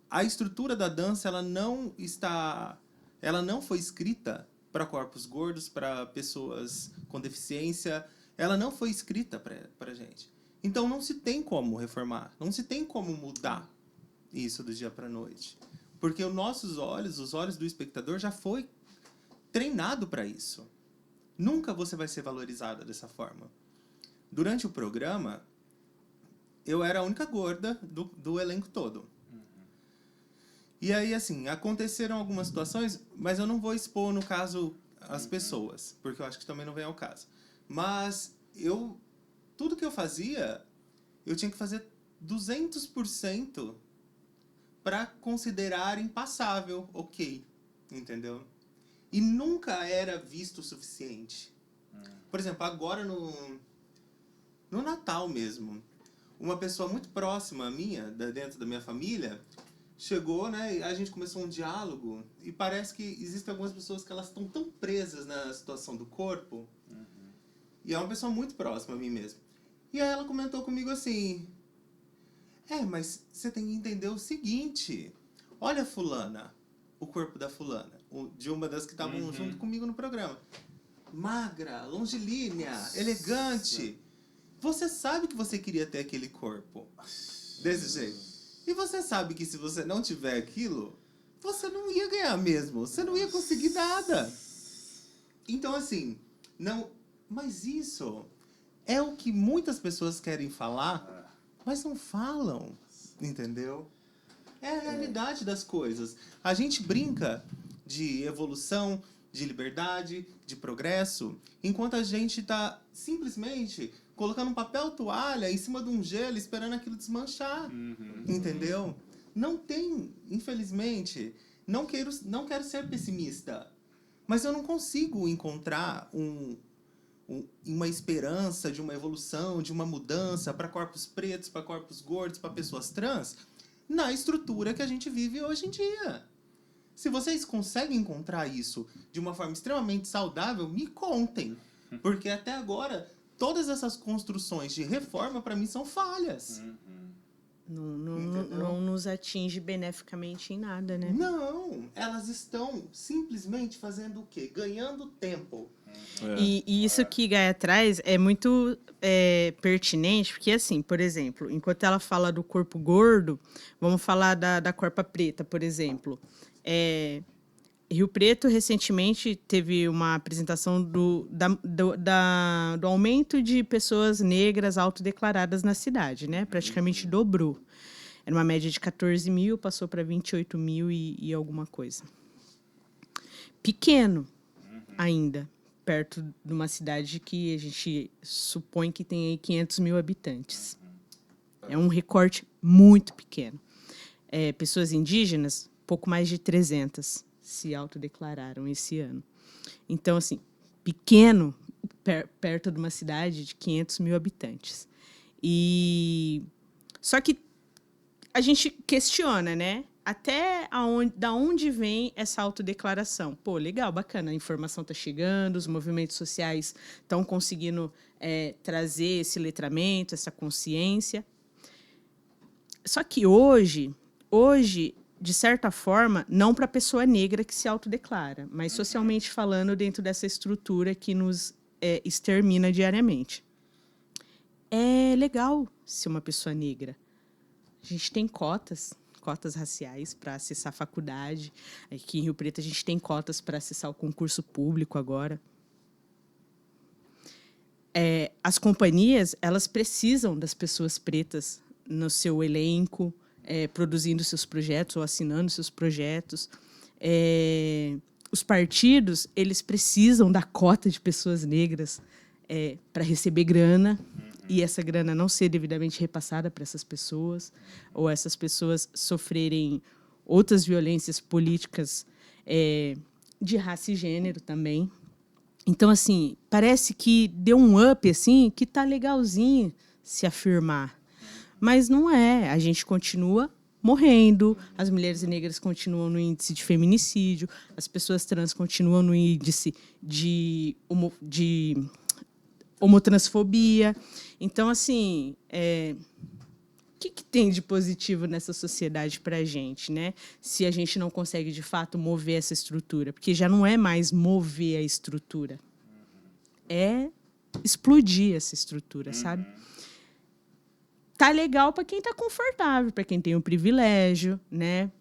A estrutura da dança ela não foi escrita para corpos gordos, para pessoas com deficiência. Ela não foi escrita para gente. Então não se tem como reformar, não se tem como mudar isso do dia para a noite. Porque os nossos olhos, os olhos do espectador já foi treinado para isso. Nunca você vai ser valorizada dessa forma. Durante o programa, eu era a única gorda do elenco todo. E aí, assim, aconteceram algumas situações, mas eu não vou expor, no caso, as pessoas, porque eu acho que também não vem ao caso. Mas tudo que eu fazia, eu tinha que fazer 200% para considerar impassável, ok, entendeu? E nunca era visto o suficiente. Por exemplo, agora no Natal mesmo, uma pessoa muito próxima minha, dentro da minha família, chegou, né, e a gente começou um diálogo, e parece que existem algumas pessoas que elas estão tão presas na situação do corpo, e é uma pessoa muito próxima a mim mesmo. E aí ela comentou comigo assim, mas você tem que entender o seguinte, olha a fulana, o corpo da fulana, de uma das que estavam junto comigo no programa. Magra, longilínea, elegante. Você sabe que você queria ter aquele corpo desse jeito. E você sabe que se você não tiver aquilo, você não ia ganhar mesmo. Você não ia conseguir nada. Então, assim, não... Mas isso é o que muitas pessoas querem falar, mas não falam, entendeu? É a realidade das coisas. A gente brinca de evolução, de liberdade, de progresso, enquanto a gente está simplesmente colocando um papel toalha em cima de um gelo esperando aquilo desmanchar, entendeu? Não tem, infelizmente, não quero ser pessimista, mas eu não consigo encontrar uma esperança de uma evolução, de uma mudança para corpos pretos, para corpos gordos, para pessoas trans, na estrutura que a gente vive hoje em dia. Se vocês conseguem encontrar isso de uma forma extremamente saudável, me contem. Porque até agora, todas essas construções de reforma, para mim, são falhas. Não nos atinge beneficamente em nada, né? Não, elas estão simplesmente fazendo o quê? Ganhando tempo. E isso que Gaia traz é muito pertinente, porque assim, por exemplo, enquanto ela fala do corpo gordo, vamos falar da corpa preta, por exemplo. Rio Preto recentemente teve uma apresentação do aumento de pessoas negras autodeclaradas na cidade, né? Praticamente dobrou. Era uma média de 14 mil, passou para 28 mil e alguma coisa. Pequeno ainda, perto de uma cidade que a gente supõe que tem aí 500 mil habitantes. É um recorte muito pequeno. Pessoas indígenas, pouco mais de 300 se autodeclararam esse ano. Então, assim, pequeno, perto de uma cidade de 500 mil habitantes. Só que a gente questiona, né? Da onde vem essa autodeclaração? Pô, legal, bacana, a informação está chegando, os movimentos sociais estão conseguindo trazer esse letramento, essa consciência. Só que hoje, de certa forma, não para a pessoa negra que se autodeclara, mas socialmente falando dentro dessa estrutura que nos extermina diariamente. É legal ser uma pessoa negra. A gente tem cotas raciais para acessar a faculdade. Aqui em Rio Preto a gente tem cotas para acessar o concurso público agora. As companhias, elas precisam das pessoas pretas no seu elenco, produzindo seus projetos ou assinando seus projetos. Os partidos, eles precisam da cota de pessoas negras para receber grana, e essa grana não ser devidamente repassada para essas pessoas, ou essas pessoas sofrerem outras violências políticas de raça e gênero também. Então, assim, parece que deu um up, assim, que tá legalzinho se afirmar. Mas não é. A gente continua morrendo, as mulheres negras continuam no índice de feminicídio, as pessoas trans continuam no índice de homotransfobia. Então, assim, o que tem de positivo nessa sociedade para a gente, né? Se a gente não consegue, de fato, mover essa estrutura. Porque já não é mais mover a estrutura. É explodir essa estrutura, sabe? Tá legal para quem tá confortável, para quem tem o privilégio, né?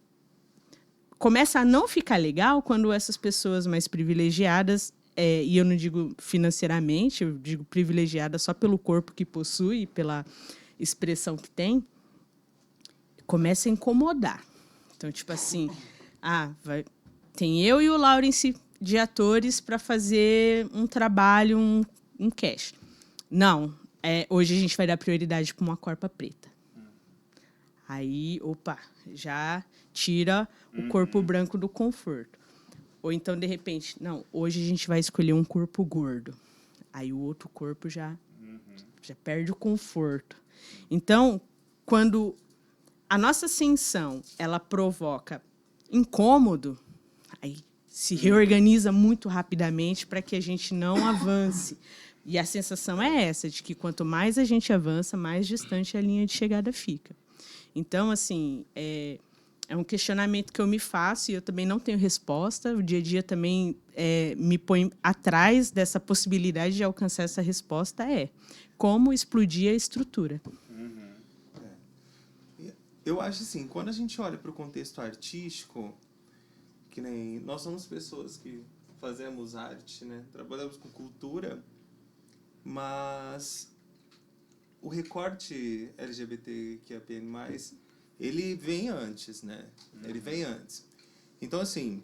começa a não ficar legal quando essas pessoas mais privilegiadas, e eu não digo financeiramente, eu digo privilegiada só pelo corpo que possui, pela expressão que começa a incomodar. Então, tipo assim, tem eu e o Lawrence de atores para fazer um trabalho, um cast. Não, hoje a gente vai dar prioridade para uma corpa preta. Aí, já tira o corpo branco do conforto. Ou então, de repente, não, hoje a gente vai escolher um corpo gordo. Aí o outro corpo já perde o conforto. Então, quando a nossa ascensão ela provoca incômodo, aí se reorganiza muito rapidamente para que a gente não avance. E a sensação é essa, de que quanto mais a gente avança, mais distante a linha de chegada fica. Então, assim, é um questionamento que eu me faço e eu também não tenho resposta. O dia a dia também me põe atrás dessa possibilidade de alcançar essa resposta. Como explodir a estrutura. Eu acho assim, quando a gente olha para o contexto artístico, que nem nós somos pessoas que fazemos arte, né? Trabalhamos com cultura, mas o recorte LGBTQIA+, ele vem antes, né? Ele vem antes. Então, assim,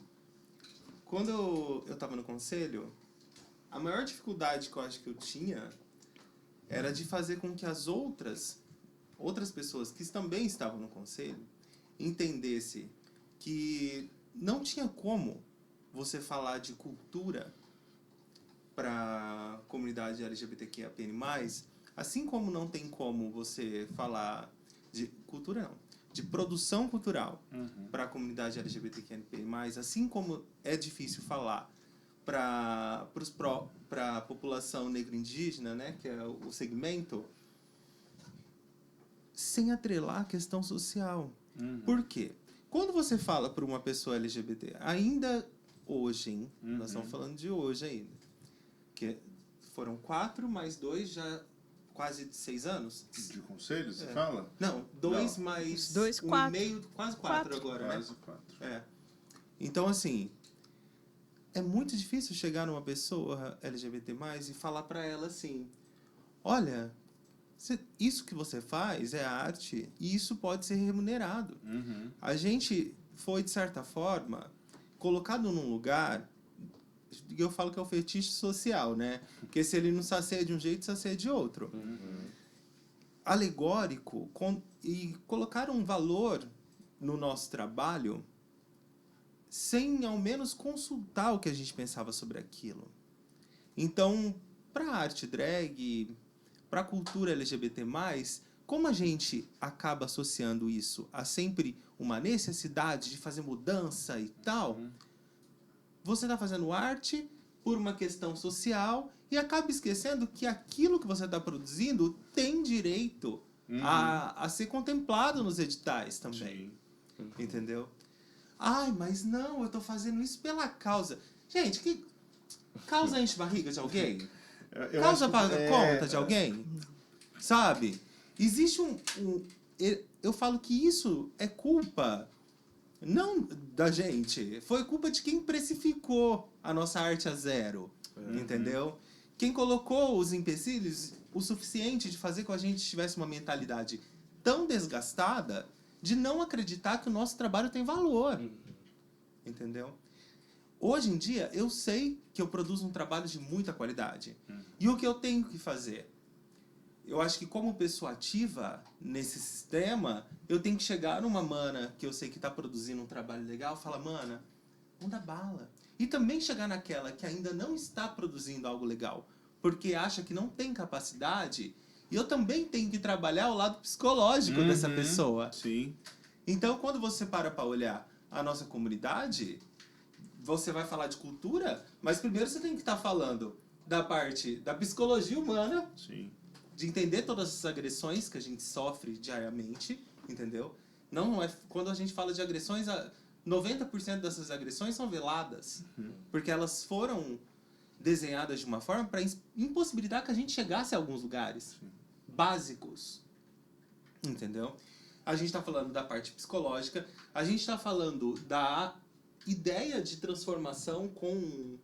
quando eu estava no conselho, a maior dificuldade que eu acho que eu tinha era de fazer com que as outras pessoas que também estavam no conselho entendessem que não tinha como você falar de cultura para a comunidade LGBTQIA+, assim como não tem como você falar de cultura, não, de produção cultural para a comunidade LGBTQIA+, assim como é difícil falar para a população negra indígena, né, que é o segmento, sem atrelar a questão social. Por quê? Quando você fala para uma pessoa LGBT, ainda hoje, hein? Nós estamos falando de hoje ainda, que foram 4 mais 2, já quase 6 anos. De conselho, você fala? Não, 2 mais 2, 4. 1,5, quase 4 agora, né? Quase 4. Então, assim, é muito difícil chegar numa pessoa LGBT+, e falar para ela assim, olha, isso que você faz é arte e isso pode ser remunerado. A gente foi, de certa forma, colocado num lugar, eu falo que é o fetiche social, né? Porque se ele não sacia de um jeito, sacia de outro. Alegórico, e colocaram um valor no nosso trabalho sem, ao menos, consultar o que a gente pensava sobre aquilo. Então, para a arte drag, para a cultura LGBT+, como a gente acaba associando isso a sempre uma necessidade de fazer mudança e tal, você está fazendo arte por uma questão social e acaba esquecendo que aquilo que você está produzindo tem direito a ser contemplado nos editais também. Entendeu? Ai, mas não, eu estou fazendo isso pela causa. Gente, que causa enche barriga de alguém? Causa paga conta de alguém? Sabe? Existe eu falo que isso é culpa não da gente. Foi culpa de quem precificou a nossa arte a zero. Entendeu? Quem colocou os empecilhos o suficiente de fazer com que a gente tivesse uma mentalidade tão desgastada de não acreditar que o nosso trabalho tem valor. Entendeu? Hoje em dia, eu sei que eu produzo um trabalho de muita qualidade. E o que eu tenho que fazer? Eu acho que como pessoa ativa nesse sistema, eu tenho que chegar numa mana que eu sei que está produzindo um trabalho legal, falar, mana, manda bala. E também chegar naquela que ainda não está produzindo algo legal, porque acha que não tem capacidade, e eu também tenho que trabalhar o lado psicológico dessa pessoa. Sim. Então, quando você para olhar a nossa comunidade, você vai falar de cultura, mas primeiro você tem que estar falando da parte da psicologia humana, de entender todas as agressões que a gente sofre diariamente, entendeu? Não é, quando a gente fala de agressões, 90% dessas agressões são veladas, porque elas foram desenhadas de uma forma para impossibilitar que a gente chegasse a alguns lugares básicos, entendeu? a gente está falando da parte psicológica, a gente está falando da ideia de transformação com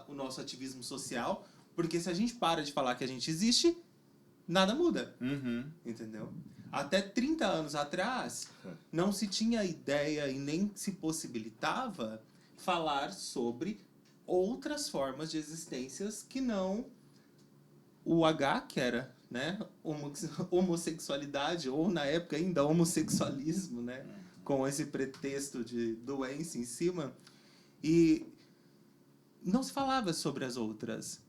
o nosso ativismo social, porque se a gente para de falar que a gente existe, nada muda, entendeu? Até 30 anos atrás, não se tinha ideia e nem se possibilitava falar sobre outras formas de existências que não o H, que era, né, homossexualidade, ou na época ainda homossexualismo, né, com esse pretexto de doença em cima, e não se falava sobre as outras.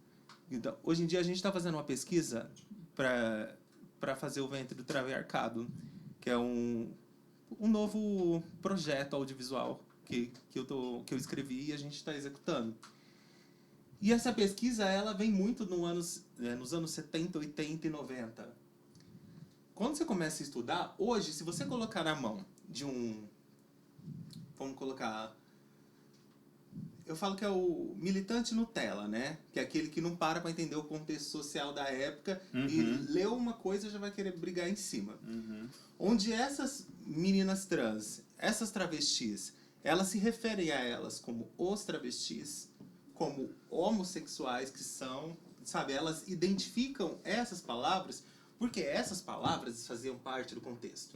Então, hoje em dia a gente está fazendo uma pesquisa para fazer o Ventre do Traviarcado, que é um novo projeto audiovisual que eu escrevi e a gente está executando. E essa pesquisa ela vem muito nos anos 70, 80 e 90. Quando você começa a estudar, hoje, se você colocar na mão de vamos colocar... Eu falo que é o militante Nutella, né? Que é aquele que não para entender o contexto social da época e leu uma coisa e já vai querer brigar em cima. Onde essas meninas trans, essas travestis, elas se referem a elas como os travestis, como homossexuais que são, sabe? Elas identificam essas palavras porque essas palavras faziam parte do contexto.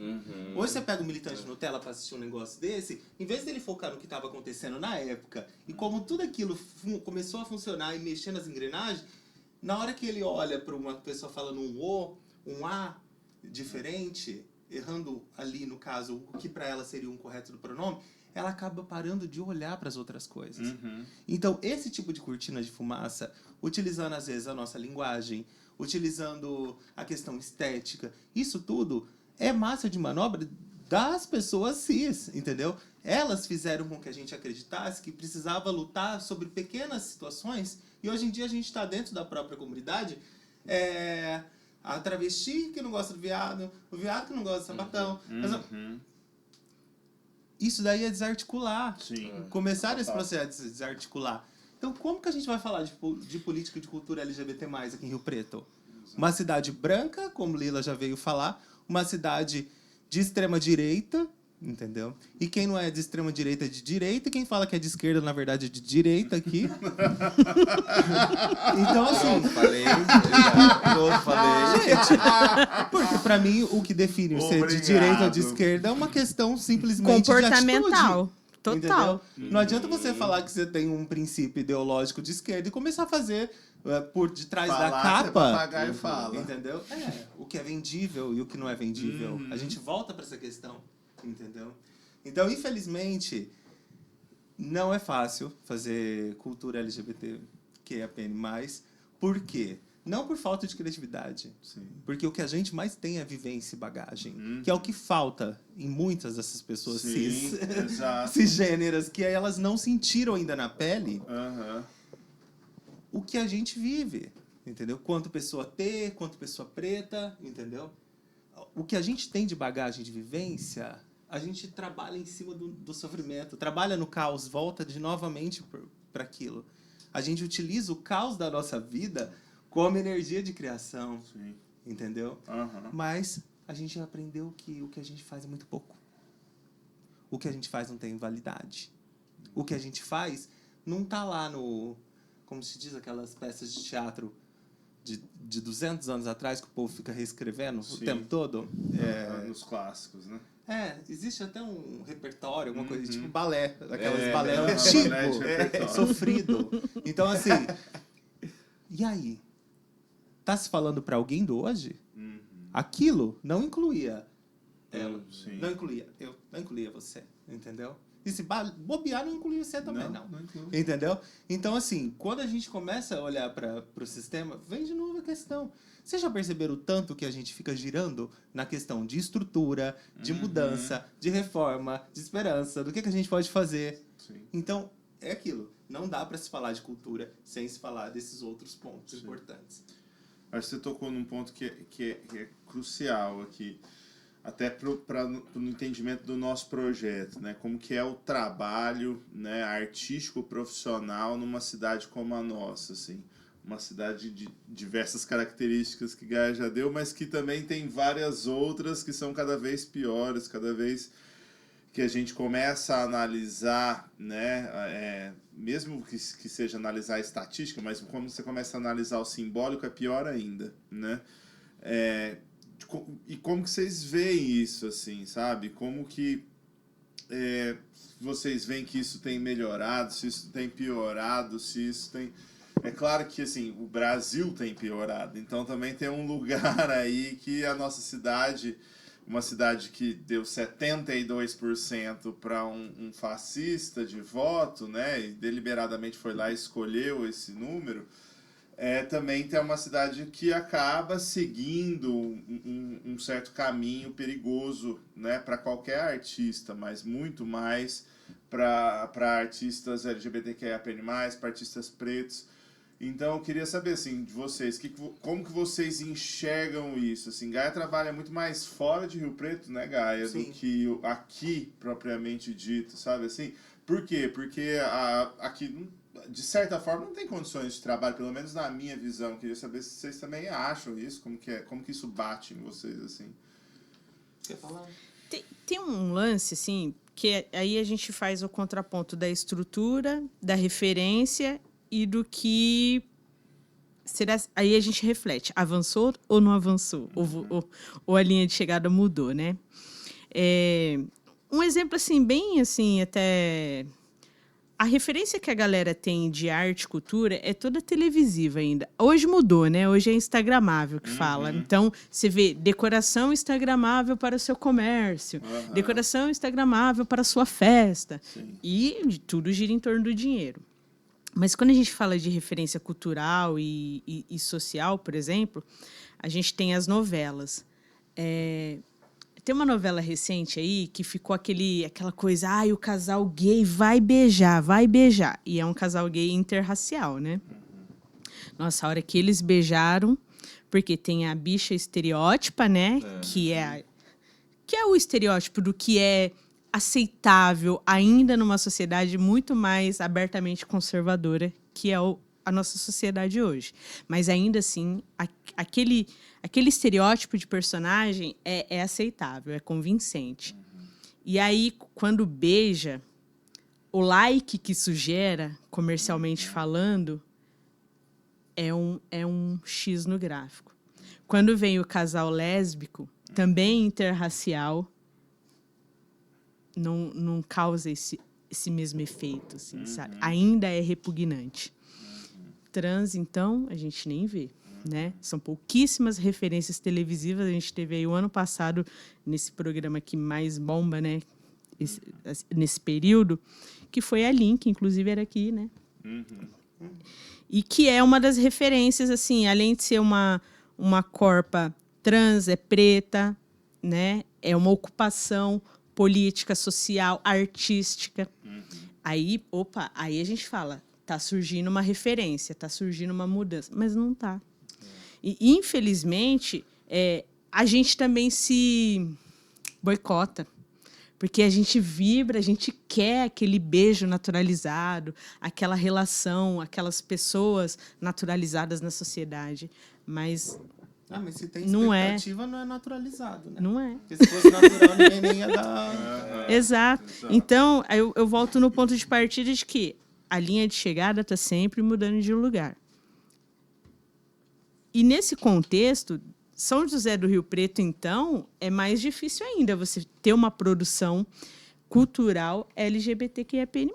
Hoje você pega um militante Nutella para assistir um negócio desse, em vez dele focar no que estava acontecendo na época, e como tudo aquilo começou a funcionar e mexer nas engrenagens, na hora que ele olha para uma pessoa falando um O, um A diferente, errando ali, no caso, o que para ela seria um correto do pronome, ela acaba parando de olhar para as outras coisas. Então, esse tipo de cortina de fumaça, utilizando às vezes a nossa linguagem, utilizando a questão estética, isso tudo é massa de manobra das pessoas cis, entendeu? Elas fizeram com que a gente acreditasse que precisava lutar sobre pequenas situações, e hoje em dia a gente está dentro da própria comunidade, a travesti que não gosta do viado, o viado que não gosta do sapatão. Isso daí é desarticular. Começar esse processo de desarticular. Então, como que a gente vai falar de política de cultura LGBT+, aqui em Rio Preto? Uma cidade branca, como Lila já veio falar, uma cidade de extrema-direita, entendeu? E quem não é de extrema-direita é de direita, e quem fala que é de esquerda, na verdade, é de direita aqui. Então, assim... Pronto, falei. Gente, porque pra mim, o que define ser de direita ou de esquerda é uma questão simplesmente comportamental. de atitude. Total. Entendeu? Não adianta você falar que você tem um princípio ideológico de esquerda e começar a fazer por detrás da capa. Papagaio fala. Entendeu? O que é vendível e o que não é vendível. A gente volta para essa questão. Entendeu? Então, infelizmente, não é fácil fazer cultura LGBTQIAPN+. Por quê? Não por falta de criatividade. Porque o que a gente mais tem é vivência e bagagem. Que é o que falta em muitas dessas pessoas cisgêneras, que elas não sentiram ainda na pele o que a gente vive. Entendeu? Quanto pessoa T, quanto pessoa preta, entendeu? O que a gente tem de bagagem de vivência, a gente trabalha em cima do sofrimento, trabalha no caos, volta novamente para aquilo. A gente utiliza o caos da nossa vida como energia de criação, entendeu? Mas a gente aprendeu que o que a gente faz é muito pouco. O que a gente faz não tem validade. O que a gente faz não tá lá no... Como se diz, aquelas peças de teatro de 200 anos atrás que o povo fica reescrevendo o tempo todo. Nos clássicos, né? Existe até um repertório, alguma coisa tipo balé, aquelas balé antigo, sofrido. Então, assim, e aí? Tá se falando para alguém do hoje? Aquilo não incluía ela, não incluía eu, não incluía você, entendeu? E se bobear, não incluía você também, não. Entendeu? Então, assim, quando a gente começa a olhar para o sistema, vem de novo a questão. Vocês já perceberam o tanto que a gente fica girando na questão de estrutura, de mudança, de reforma, de esperança, do que a gente pode fazer? Então, é aquilo. Não dá para se falar de cultura sem se falar desses outros pontos importantes. Acho que você tocou num ponto que é crucial aqui, até para o entendimento do nosso projeto, né? Como que é o trabalho, né, artístico profissional numa cidade como a nossa, assim. uma cidade de diversas características que Gaia já deu, mas que também tem várias outras que são cada vez piores, cada vez que a gente começa a analisar, né, mesmo que seja analisar a estatística, mas quando você começa a analisar o simbólico é pior ainda, né? E como que vocês veem isso, assim, sabe? Como que vocês veem que isso tem melhorado, se isso tem piorado, se isso tem... É claro que, assim, o Brasil tem piorado, então também tem um lugar aí que a nossa cidade, uma cidade que deu 72% para um fascista de voto, né, e deliberadamente foi lá e escolheu esse número, também tem uma cidade que acaba seguindo um certo caminho perigoso, né, para qualquer artista, mas muito mais para artistas LGBTQIA+, para artistas pretos. Então, eu queria saber, assim, de vocês, como que vocês enxergam isso? Assim, Gaia trabalha muito mais fora de Rio Preto, né, Gaia, Sim. do que aqui, propriamente dito, sabe assim? Por quê? Porque aqui, de certa forma, não tem condições de trabalho, pelo menos na minha visão. Eu queria saber se vocês também acham isso, como que isso bate em vocês, assim. Quer falar? Tem um lance, assim, que aí a gente faz o contraponto da estrutura, da referência e do que será. Aí a gente reflete, avançou ou não avançou? Ou a linha de chegada mudou, né? Um exemplo, assim, bem assim, até... A referência que a galera tem de arte e cultura é toda televisiva ainda. Hoje mudou, né? Hoje é instagramável que fala. Então, você vê decoração instagramável para o seu comércio, decoração instagramável para a sua festa. Sim. E tudo gira em torno do dinheiro. Mas quando a gente fala de referência cultural e social, por exemplo, a gente tem as novelas. Tem uma novela recente aí que ficou aquela coisa, o casal gay vai beijar. E é um casal gay interracial, né? Nossa, a hora que eles beijaram, porque tem a bicha estereótipa, né? Que é o estereótipo do que é aceitável ainda numa sociedade muito mais abertamente conservadora, que é a nossa sociedade hoje. Mas ainda assim, aquele estereótipo de personagem é aceitável, é convincente. E aí, quando beija, o like que isso gera, comercialmente falando, é um X no gráfico. Quando vem o casal lésbico, também interracial, não causa esse mesmo efeito, assim, sabe? Ainda é repugnante. Trans, então, a gente nem vê, né? São pouquíssimas referências televisivas. A gente teve aí o ano passado, nesse programa que mais bomba, né? Nesse período, que foi a Link, inclusive era aqui, né? E que é uma das referências, assim, além de ser uma corpa trans, é preta, né? É uma ocupação política, social, artística. Aí a gente fala, tá surgindo uma referência, tá surgindo uma mudança, mas não tá. E, infelizmente, a gente também se boicota, porque a gente vibra, a gente quer aquele beijo naturalizado, aquela relação, aquelas pessoas naturalizadas na sociedade, mas... mas se tem não expectativa, não é naturalizado, né? Não é. Porque se fosse natural, ninguém nem ia dar... Exato. Então, eu volto no ponto de partida de que a linha de chegada está sempre mudando de lugar. E nesse contexto, São José do Rio Preto, então, é mais difícil ainda você ter uma produção cultural LGBTQIAPN+.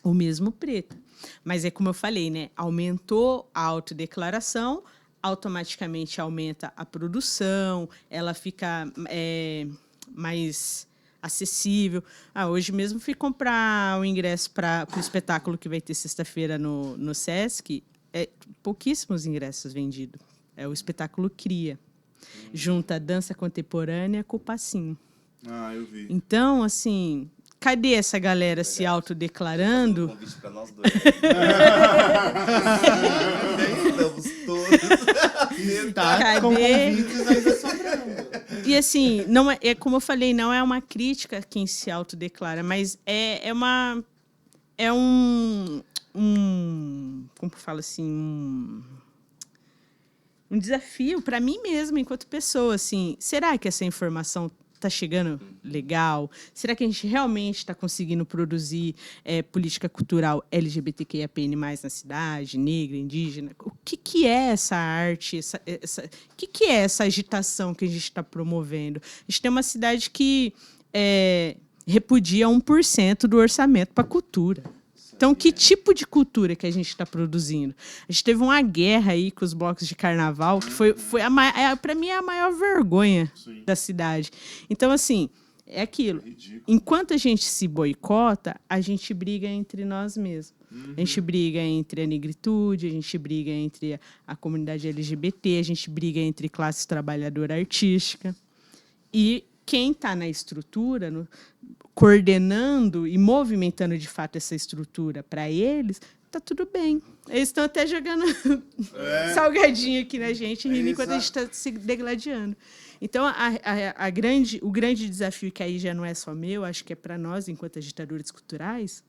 O mesmo preta. Mas é como eu falei, né? Aumentou a autodeclaração, automaticamente aumenta a produção, ela fica mais acessível. Hoje mesmo fui comprar o ingresso para o espetáculo que vai ter sexta-feira no Sesc. Pouquíssimos ingressos vendidos. É o espetáculo Cria. Junta dança contemporânea com o passinho. Eu vi. Então, assim, cadê essa galera se autodeclarando? Um convite para nós dois. Estamos todos. Tá, com Cadê? convites ainda sobrando. E assim, não é como eu falei, não é uma crítica a quem se autodeclara, mas é um como fala assim, um desafio para mim mesma, enquanto pessoa, assim, será que essa informação está chegando legal? Será que a gente realmente está conseguindo produzir política cultural LGBTQIAPN+, na cidade, negra, indígena? O que é essa arte? O que é essa agitação que a gente está promovendo? A gente tem uma cidade que repudia 1% do orçamento para a cultura. Então, que tipo de cultura que a gente está produzindo? A gente teve uma guerra aí com os blocos de carnaval, que foi para mim, a maior vergonha da cidade. Então, assim, é aquilo. Enquanto a gente se boicota, a gente briga entre nós mesmos. A gente briga entre a negritude, a gente briga entre a comunidade LGBT, a gente briga entre classe trabalhadora artística. E quem está na estrutura, coordenando e movimentando de fato essa estrutura para eles, tá tudo bem. Eles estão até jogando salgadinho aqui na gente, rindo enquanto a gente está se degladiando. Então, o grande desafio, que aí já não é só meu, acho que é para nós, enquanto agitadores culturais,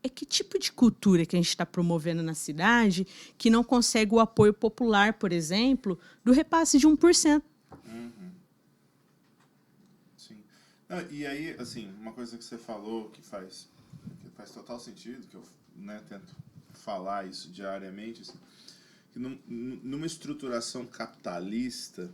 é que tipo de cultura que a gente está promovendo na cidade que não consegue o apoio popular, por exemplo, do repasse de 1%. E aí, assim, uma coisa que você falou que faz total sentido, que eu tento falar isso diariamente, assim, que numa estruturação capitalista,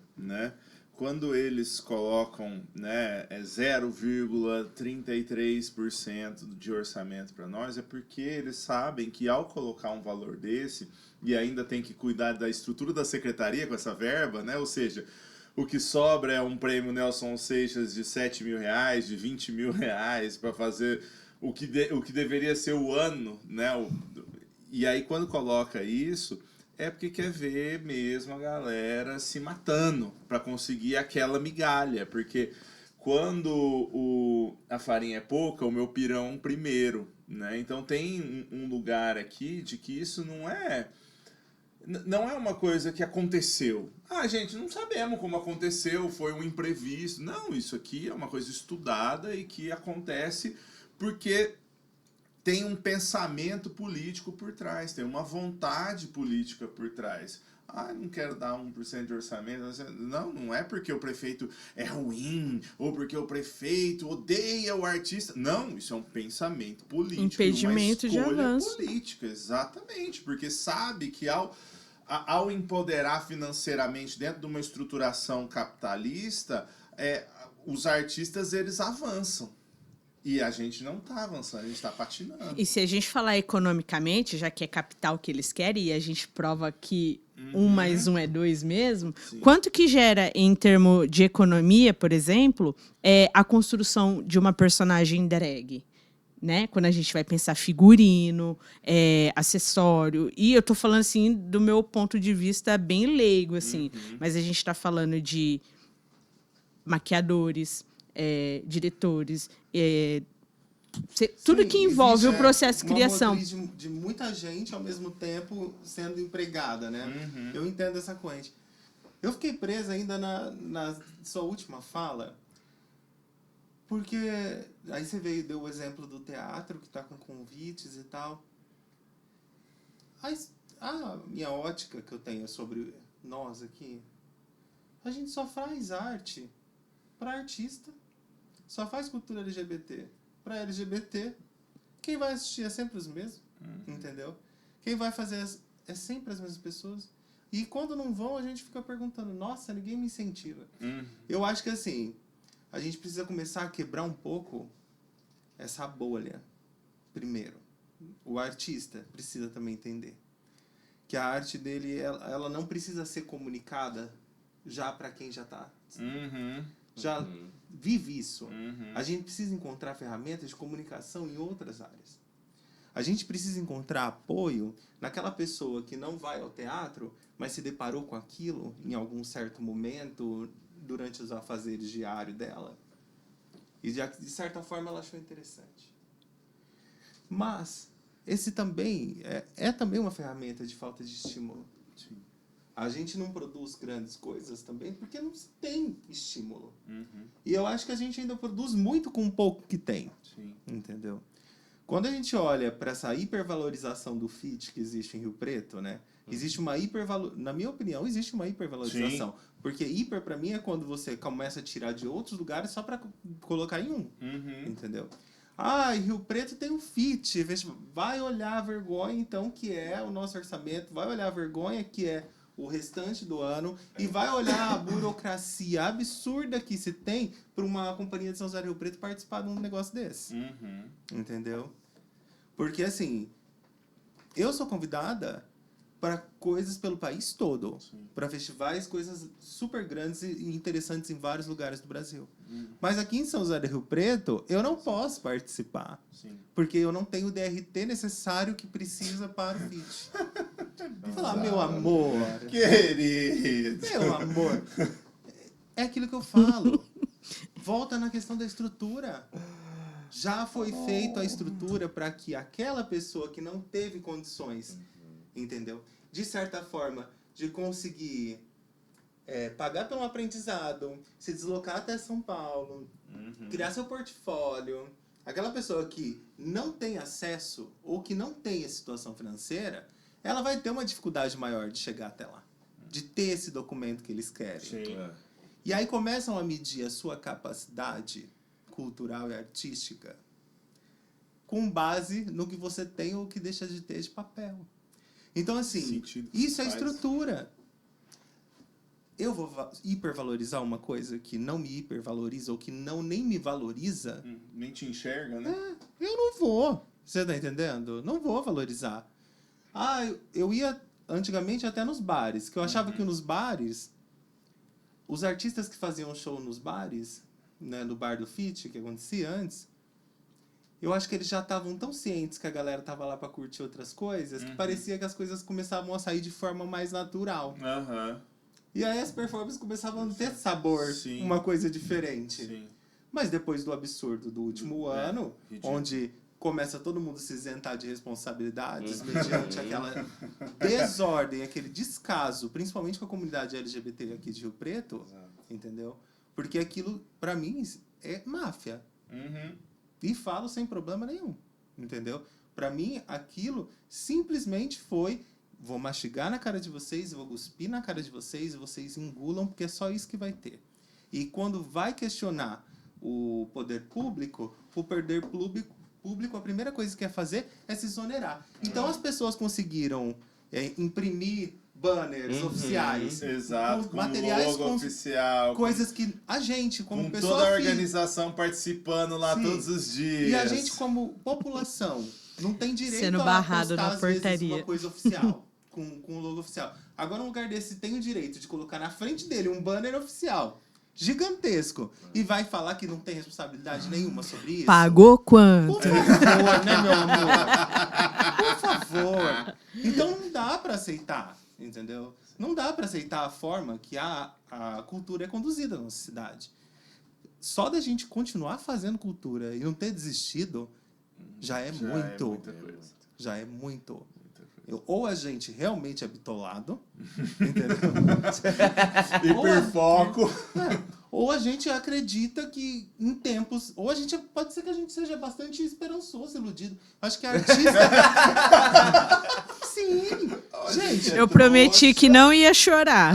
quando eles colocam 0,33% de orçamento para nós, é porque eles sabem que ao colocar um valor desse, e ainda tem que cuidar da estrutura da secretaria com essa verba, ou seja, o que sobra é um prêmio Nelson Seixas de R$7.000, de R$20.000 para fazer o que deveria ser o ano, E aí, quando coloca isso, é porque quer ver mesmo a galera se matando para conseguir aquela migalha. Porque quando a farinha é pouca, o meu pirão primeiro, Então, tem um lugar aqui de que isso não é uma coisa que aconteceu. Gente, não sabemos como aconteceu, foi um imprevisto. Não, isso aqui é uma coisa estudada e que acontece porque tem um pensamento político por trás, tem uma vontade política por trás. Não quero dar 1% de orçamento. Não é porque o prefeito é ruim, ou porque o prefeito odeia o artista. Não, isso é um pensamento político. Impedimento uma escolha de avanço. política, exatamente. Porque sabe que ao empoderar financeiramente dentro de uma estruturação capitalista, os artistas, eles avançam. E a gente não está avançando, a gente está patinando. E se a gente falar economicamente, já que é capital que eles querem, e a gente prova que 1 mais 1 é 2 mesmo, quanto que gera em termos de economia, por exemplo, a construção de uma personagem drag? Quando a gente vai pensar figurino, acessório. E eu estou falando assim do meu ponto de vista bem leigo, assim. Mas a gente está falando de maquiadores, diretores, tudo que envolve o processo de criação. De muita gente ao mesmo tempo sendo empregada, Eu entendo essa corrente. Eu fiquei presa ainda na sua última fala, porque aí você deu o exemplo do teatro, que está com convites e tal. A minha ótica que eu tenho sobre nós aqui, a gente só faz arte para artista, só faz cultura LGBT para LGBT. Quem vai assistir é sempre os mesmos, entendeu? Quem vai fazer é sempre as mesmas pessoas. E quando não vão, a gente fica perguntando, nossa, ninguém me incentiva. Eu acho que assim, a gente precisa começar a quebrar um pouco essa bolha. Primeiro, o artista precisa também entender que a arte dele, ela não precisa ser comunicada já para quem já está. Já vive isso. A gente precisa encontrar ferramentas de comunicação em outras áreas. A gente precisa encontrar apoio naquela pessoa que não vai ao teatro, mas se deparou com aquilo em algum certo momento durante os afazeres diários dela. E de certa forma ela achou interessante. Mas esse também é também uma ferramenta de falta de estímulo. Sim. A gente não produz grandes coisas também porque não tem estímulo. E eu acho que a gente ainda produz muito com o pouco que tem. Sim. Entendeu? Quando a gente olha para essa hipervalorização do fit que existe em Rio Preto, né? Existe uma na minha opinião, existe uma hipervalorização. Sim. Porque hiper, para mim, é quando você começa a tirar de outros lugares só para colocar em um. Entendeu? Ah, em Rio Preto tem um fit. Vai olhar a vergonha, então, que é o nosso orçamento. Vai olhar a vergonha, que é o restante do ano. E vai olhar a burocracia absurda que se tem para uma companhia de São José do Rio Preto participar de um negócio desse. Entendeu? Porque, assim, eu sou convidada para coisas pelo país todo. Para festivais, coisas super grandes e interessantes em vários lugares do Brasil. Mas aqui em São José do Rio Preto, eu não posso participar. Porque eu não tenho o DRT necessário que precisa para o FIT. Vou falar, meu amor. Querido. Meu amor. É aquilo que eu falo. Volta na questão da estrutura. Já foi feita a estrutura para que aquela pessoa que não teve condições, entendeu? De certa forma, de conseguir pagar pelo aprendizado, se deslocar até São Paulo, criar seu portfólio. Aquela pessoa que não tem acesso ou que não tem a situação financeira, ela vai ter uma dificuldade maior de chegar até lá. De ter esse documento que eles querem. E aí começam a medir a sua capacidade cultural e artística com base no que você tem ou que deixa de ter de papel. Então, assim, isso é estrutura. Eu vou hipervalorizar uma coisa que não me hipervaloriza ou que nem me valoriza? Nem te enxerga, né? Eu não vou. Você tá entendendo? Não vou valorizar. Eu ia antigamente até nos bares, que eu achava que nos bares, os artistas que faziam show nos bares, né, no bar do FIT, que acontecia antes, eu acho que eles já estavam tão cientes que a galera tava lá pra curtir outras coisas, que parecia que as coisas começavam a sair de forma mais natural. E aí as performances começavam a ter sabor, uma coisa diferente. Mas depois do absurdo do último ano, onde começa todo mundo a se isentar de responsabilidades mediante aquela desordem, aquele descaso, principalmente com a comunidade LGBT aqui de Rio Preto, entendeu? Porque aquilo, pra mim, é máfia. E falo sem problema nenhum, entendeu? Pra mim, aquilo simplesmente foi: vou mastigar na cara de vocês, vou cuspir na cara de vocês, e vocês engulam, porque é só isso que vai ter. E quando vai questionar o poder público, a primeira coisa que quer fazer é se exonerar. Então as pessoas conseguiram imprimir banners oficiais, com materiais logo oficial, coisas que a gente, como com pessoa toda a organização participando lá todos os dias. E a gente, como população, não tem direito Sendo a barrado postar, na às vezes, portaria. uma coisa oficial, com o logo oficial. Agora, um lugar desse tem o direito de colocar na frente dele um banner oficial gigantesco e vai falar que não tem responsabilidade nenhuma sobre isso? Pagou quanto? Por favor, né, meu amor? Por favor. Então não dá pra aceitar, entendeu? Não dá pra aceitar a forma que a cultura é conduzida na nossa cidade. Só da gente continuar fazendo cultura e não ter desistido, já é muito. Já é muito. Ou a gente realmente é bitolado, entendeu? Hiperfoco. Ou a gente acredita que em tempos... Ou pode ser que a gente seja bastante esperançoso, iludido. Acho que a artista... Sim, gente... Eu prometi que não ia chorar.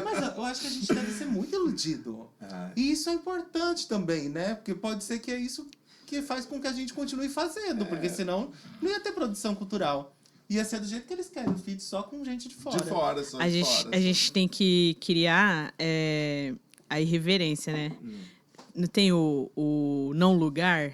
Mas eu acho que a gente deve ser muito iludido. E isso é importante também, né? Porque pode ser que é isso que faz com que a gente continue fazendo. Porque senão não ia ter produção cultural. Ia ser do jeito que eles querem, o FIT só com gente de fora. De fora, só de fora. A gente tem que criar a irreverência, né? Não tem o não lugar?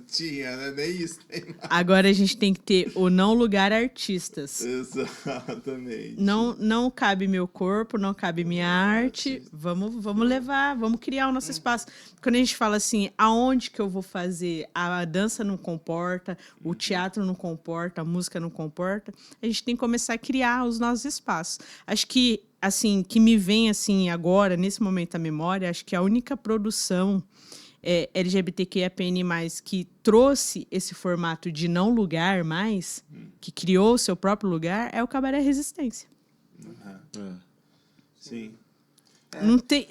Tinha, né? Nem isso tem mais. Agora a gente tem que ter o não lugar artistas. Exatamente. Não cabe meu corpo, não cabe minha arte. Vamos levar, vamos criar o nosso espaço. Quando a gente fala assim, aonde que eu vou fazer? A dança não comporta, o teatro não comporta, a música não comporta. A gente tem que começar a criar os nossos espaços. Acho que, assim, que me vem assim agora, nesse momento, à memória, acho que a única produção LGBTQIAPN+, que trouxe esse formato de não lugar mais, que criou o seu próprio lugar, é o Cabaré Resistência. Sim. Não tem,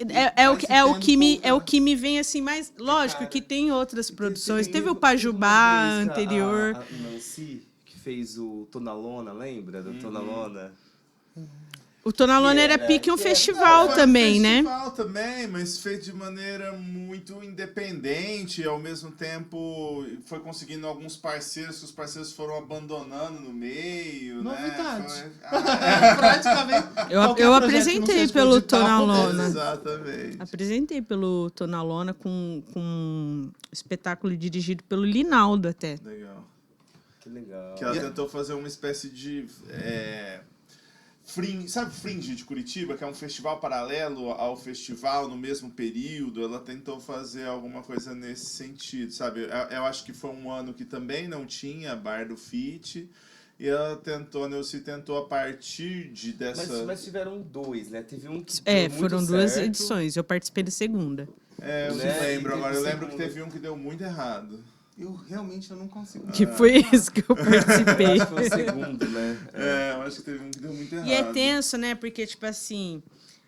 é o que me vem assim, mas lógico Cara, que tem outras produções. Teve o Teve Pajubá uma vez que anterior. A Nancy, que fez o Tonalona, lembra do Tonalona? O Tonalona era pique um festival Foi também, um né? festival também, mas feito de maneira muito independente, ao mesmo tempo foi conseguindo alguns parceiros, que os parceiros foram abandonando no meio, Novidade. né? Praticamente. Eu qualquer projeto que não apresentei seja pelo edital, Tonalona. Exatamente. Apresentei pelo Tonalona com um espetáculo dirigido pelo Linaldo até. Legal. Que legal. Que ela tentou fazer uma espécie de... Fringe, sabe Fringe de Curitiba, que é um festival paralelo ao festival no mesmo período? Ela tentou fazer alguma coisa nesse sentido, sabe? Eu acho que foi um ano que também não tinha Bar do Fit, e ela tentou, a Neuci tentou a partir dessa... Mas tiveram 2, né? Teve um que É, deu foram muito 2 certo. edições. Eu participei da segunda. Eu Né? não lembro E agora, eu teve lembro que segundo. teve um que deu muito errado. Eu realmente não consigo. Que foi isso que eu participei. Acho que foi o segundo, né? Eu acho que teve um que deu muito errado. E é tenso, né? Porque, tipo assim,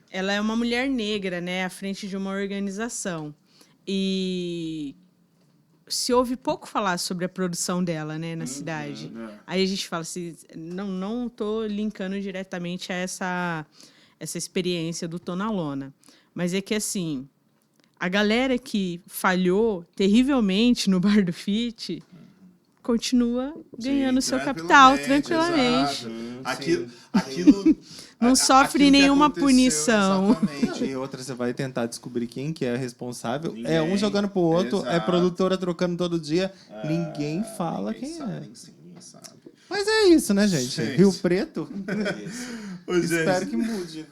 ela é uma mulher negra, né? À frente de uma organização. E se ouve pouco falar sobre a produção dela, né? Na cidade. Aí a gente fala assim, não tô linkando diretamente a essa experiência do Tonalona. Mas é que, assim, a galera que falhou terrivelmente no Bar do Fit continua ganhando seu capital tranquilamente. Aquilo Não sofre aquilo que nenhuma aconteceu, punição. Exatamente. E outra, você vai tentar descobrir quem que é responsável. Ninguém. É um jogando pro outro, é Exato. produtora trocando todo dia. Ninguém fala Ninguém quem sabe, é. ninguém sabe. Mas é isso, né, gente? Gente. Rio Preto, Ô, gente, espero que mude.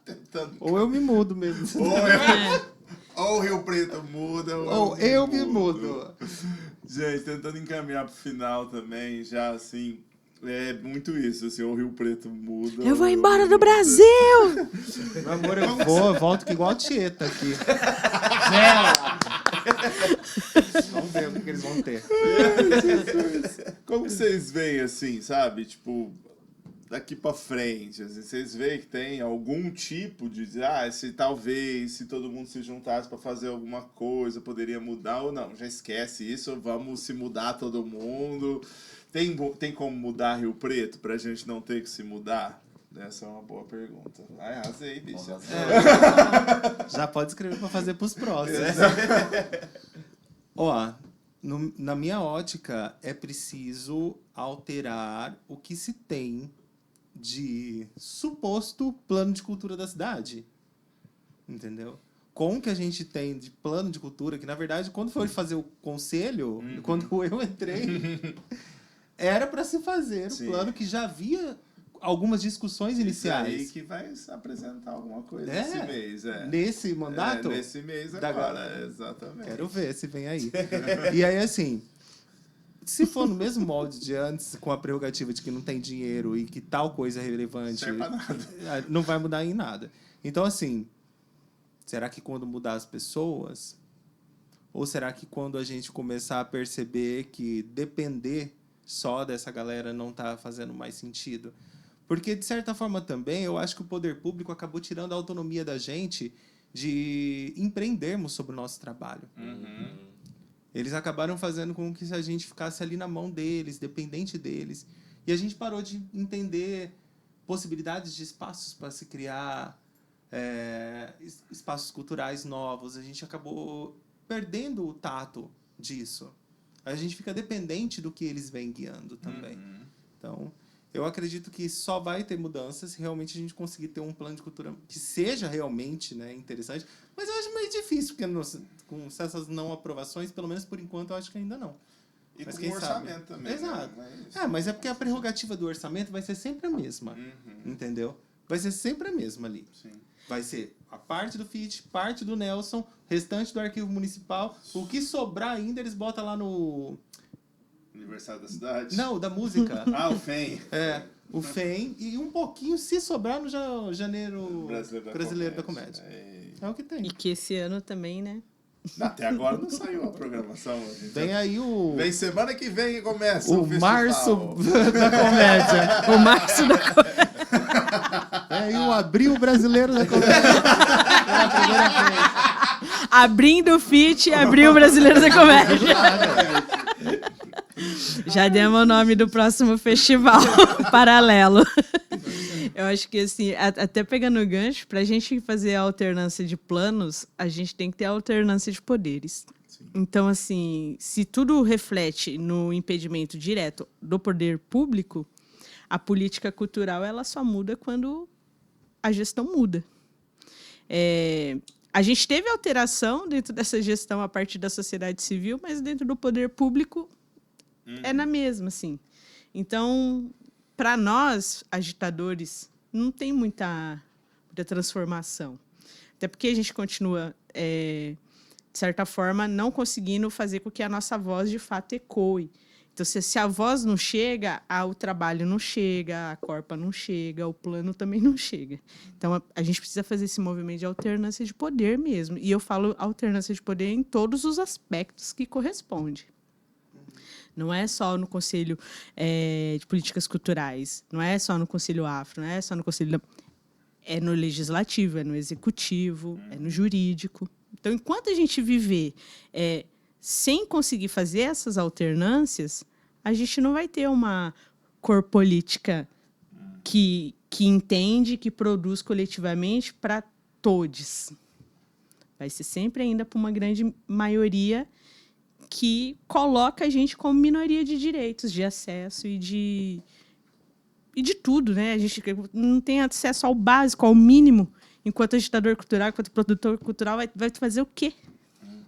tentando- Ou eu me mudo mesmo. Ou o Rio Preto muda, Ou eu me mudo. Gente, tentando encaminhar pro final também, já assim, é muito isso, assim, ou o Rio Preto muda. Eu vou ou embora do muda. Brasil! Meu amor, eu volto igual a Tieta aqui. Vamos ver o que eles vão ter. Como que vocês veem, assim, sabe? Tipo, daqui pra frente, assim, vocês veem que tem algum tipo de... se todo mundo se juntasse pra fazer alguma coisa, poderia mudar ou não? Já esquece isso, vamos se mudar todo mundo. Tem como mudar Rio Preto pra gente não ter que se mudar? Essa é uma boa pergunta. Ai, arrasei, bicho. Já pode escrever pra fazer pros próximos. Ó, na minha ótica, é preciso alterar o que se tem de suposto plano de cultura da cidade. Entendeu? Com o que a gente tem de plano de cultura, que na verdade, quando foi fazer o conselho, quando eu entrei, era para se fazer Sim. o plano que já havia algumas discussões Isso aí iniciais. que vai apresentar alguma coisa É? esse mês, Nesse mandato? Nesse mês Da agora, galera. exatamente. Quero ver se vem aí. E aí, assim, se for no mesmo molde de antes, com a prerrogativa de que não tem dinheiro e que tal coisa é relevante, Serve pra nada. não vai mudar em nada. Então, assim, será que quando mudar as pessoas, ou será que quando a gente começar a perceber que depender só dessa galera não está fazendo mais sentido? Porque, de certa forma, também, eu acho que o poder público acabou tirando a autonomia da gente de empreendermos sobre o nosso trabalho. Eles acabaram fazendo com que a gente ficasse ali na mão deles, dependente deles. E a gente parou de entender possibilidades de espaços para se criar espaços culturais novos. A gente acabou perdendo o tato disso. A gente fica dependente do que eles vêm guiando também. Então, eu acredito que só vai ter mudanças se realmente a gente conseguir ter um plano de cultura que seja realmente, né, interessante. Mas eu acho meio difícil, porque com essas não aprovações, pelo menos por enquanto, eu acho que ainda não. E Mas com quem o sabe? orçamento também. Exato. Né? Mas... Mas é porque a prerrogativa do orçamento vai ser sempre a mesma. Entendeu? Vai ser sempre a mesma ali. Sim. Vai ser a parte do FIT, parte do Nelson, restante do arquivo municipal. O que sobrar ainda, eles botam lá no... Aniversário da cidade? Não, da música. O FEM. O FEM e um pouquinho, se sobrar, no janeiro brasileiro da comédia. É o que tem. E que esse ano também, né? Até agora não saiu a programação. Vem aí o... Vem semana que vem que começa o festival. março da comédia. O março da... aí o Abril Brasileiro da Comédia. Pela primeira vez. Abrindo o FIT, abriu o Brasileiro da Comédia. Já demos o nome do próximo festival paralelo. Eu acho que, assim, até pegando o gancho, para a gente fazer a alternância de planos, a gente tem que ter a alternância de poderes. Então, assim, se tudo reflete no impedimento direto do poder público, a política cultural ela só muda quando a gestão muda. A gente teve alteração dentro dessa gestão a partir da sociedade civil, mas dentro do poder público é na mesma, assim. Então, para nós, agitadores, não tem muita transformação. Até porque a gente continua, de certa forma, não conseguindo fazer com que a nossa voz, de fato, ecoe. Então, se a voz não chega, o trabalho não chega, a corpa não chega, o plano também não chega. Então, a gente precisa fazer esse movimento de alternância de poder mesmo. E eu falo alternância de poder em todos os aspectos que corresponde. Não é só no Conselho de Políticas Culturais, não é só no Conselho Afro, não é só no Conselho... É no Legislativo, é no Executivo, é no Jurídico. Então, enquanto a gente viver sem conseguir fazer essas alternâncias, a gente não vai ter uma cor política que entende, que produz coletivamente para todos. Vai ser sempre ainda para uma grande maioria que coloca a gente como minoria de direitos, de acesso e de tudo, né? A gente não tem acesso ao básico, ao mínimo, enquanto agitador cultural, enquanto produtor cultural, vai fazer o quê?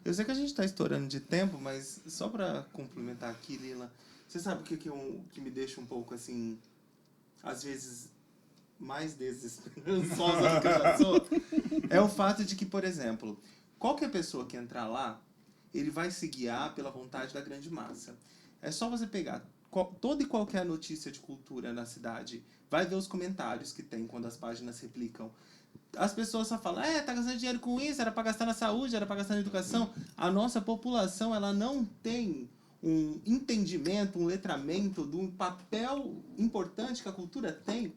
Eu sei que a gente está estourando de tempo, mas só para complementar aqui, Lila, você sabe o que me deixa um pouco, assim, às vezes, mais desesperançosa do que eu já sou? É o fato de que, por exemplo, qualquer pessoa que entrar lá, ele vai se guiar pela vontade da grande massa. É só você pegar toda e qualquer notícia de cultura na cidade, vai ver os comentários que tem quando as páginas replicam. As pessoas só falam, tá gastando dinheiro com isso, era para gastar na saúde, era para gastar na educação. A nossa população, ela não tem um entendimento, um letramento do papel importante que a cultura tem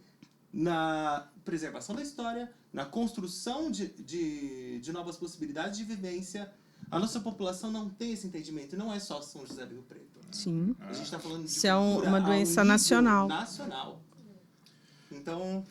na preservação da história, na construção de novas possibilidades de vivência. A nossa população não tem esse entendimento, não é só São José do Rio Preto. Sim. A gente está falando de Isso é cultura uma doença ao nível nacional. Então,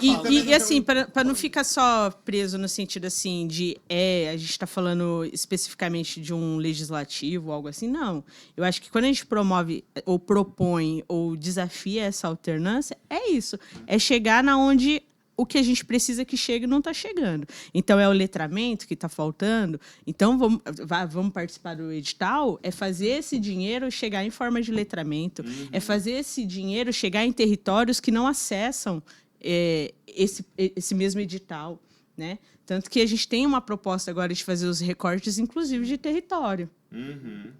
e assim, para não ficar só preso no sentido assim de a gente está falando especificamente de um legislativo, algo assim, não. Eu acho que quando a gente promove ou propõe ou desafia essa alternância, é isso. É chegar na onde o que a gente precisa que chegue não está chegando. Então, é o letramento que está faltando. Então, vamos participar do edital, é fazer esse dinheiro chegar em forma de letramento, é fazer esse dinheiro chegar em territórios que não acessam esse mesmo edital, né? Tanto que a gente tem uma proposta agora de fazer os recortes, inclusive, de território.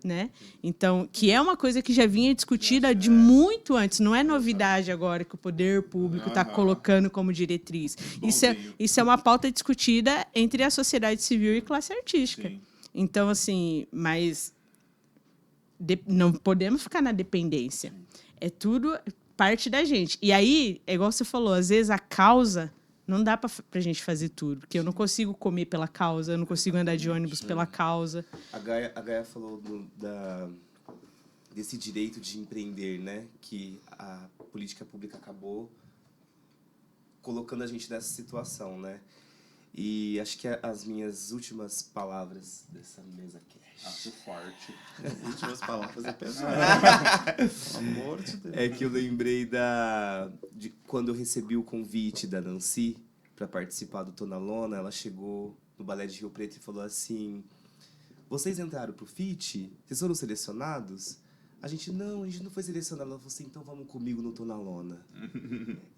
Né? Então, que é uma coisa que já vinha discutida de muito antes, não é novidade agora que o poder público está colocando como diretriz. Isso é uma pauta discutida entre a sociedade civil e classe artística. Sim. Então, assim, mas não podemos ficar na dependência. É tudo parte da gente. E aí, é igual você falou, às vezes a causa... Não dá para a gente fazer tudo, porque eu não consigo comer pela causa, eu não consigo andar de ônibus pela causa. A Gaia falou desse direito de empreender, né? Que a política pública acabou colocando a gente nessa situação, né? E acho que as minhas últimas palavras dessa mesa aqui. Acho forte. As últimas palavras é pesado. Pelo amor de Deus. É que eu lembrei de quando eu recebi o convite da Nancy para participar do Tô na Lona. Ela chegou no Balé de Rio Preto e falou assim: vocês entraram pro FIT? Vocês foram selecionados? A gente não foi selecionado. Ela falou assim: então vamos comigo no Tô na Lona.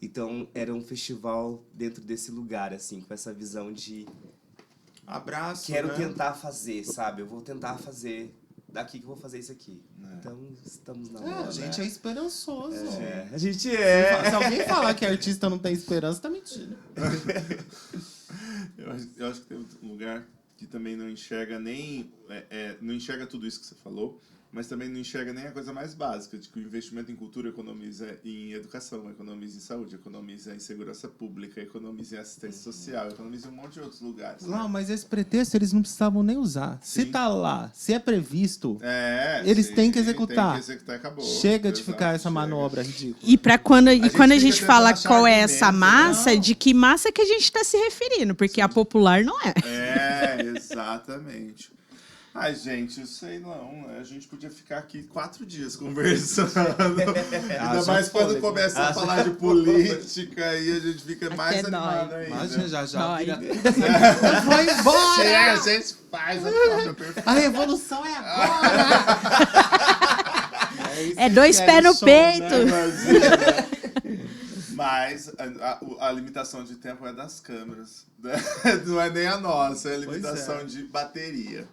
Então era um festival dentro desse lugar, assim, com essa visão de abraço, quero tentar fazer, sabe? Eu vou tentar fazer daqui que eu vou fazer isso aqui. Então, estamos na hora. A gente é esperançoso. A gente é. Se alguém falar que artista não tem esperança, tá mentindo. Eu acho que tem um lugar que também não enxerga não enxerga tudo isso que você falou, mas também não enxerga nem a coisa mais básica, de que o investimento em cultura economiza em educação, economiza em saúde, economiza em segurança pública, economiza em assistência social, economiza em um monte de outros lugares. Não, mas esse pretexto eles não precisavam nem usar. Se Sim. tá lá, se é previsto, É, eles sim, têm que executar. Tem que executar, acabou. Chega de Exato, ficar essa chega. manobra ridícula. E quando gente a gente fica fala tentando achar qual é essa argumento, massa, não. de que massa que a gente está se referindo, porque a popular não é. É, exatamente. Ai, gente, eu sei não. A gente podia ficar aqui 4 dias conversando. Ainda Haja mais quando fôlego. começa a falar de política, aí a gente fica mais dói. animado ainda. Imagina, já Dói. vira... Eu vou embora! Chega, a gente faz a própria perfeição. A revolução é agora! isso É que 2 querem pés no show, peito. né? Imagina. Mas a limitação de tempo é das câmeras. Né? Não é nem a nossa, é a limitação de bateria.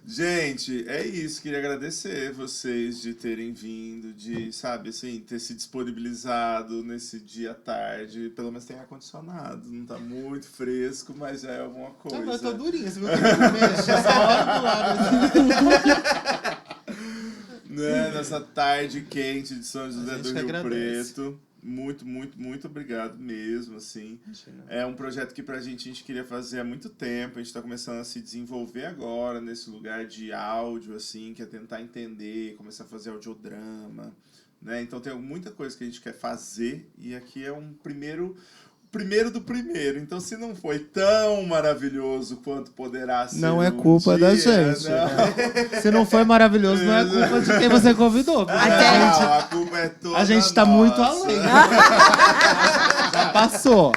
Gente, é isso. Queria agradecer vocês de terem vindo, de, sabe, assim, ter se disponibilizado nesse dia à tarde. Pelo menos tem ar-condicionado, não tá muito fresco, mas já é alguma coisa. Não, eu tô durinha, você viu que eu mexo essa hora do lado. Né? Nessa tarde quente de São José gente do que Rio agradece. Preto. Muito, muito, muito obrigado mesmo, assim. É um projeto que a gente queria fazer há muito tempo, a gente tá começando a se desenvolver agora nesse lugar de áudio, assim, que é tentar entender, começar a fazer audiodrama, né? Então tem muita coisa que a gente quer fazer e aqui é um primeiro do primeiro. Então, se não foi tão maravilhoso quanto poderá ser Não é um culpa da dia, gente. não. Né? Se não foi maravilhoso, não é culpa de quem você convidou. Não, a culpa é toda A gente tá nossa. muito além. Já passou.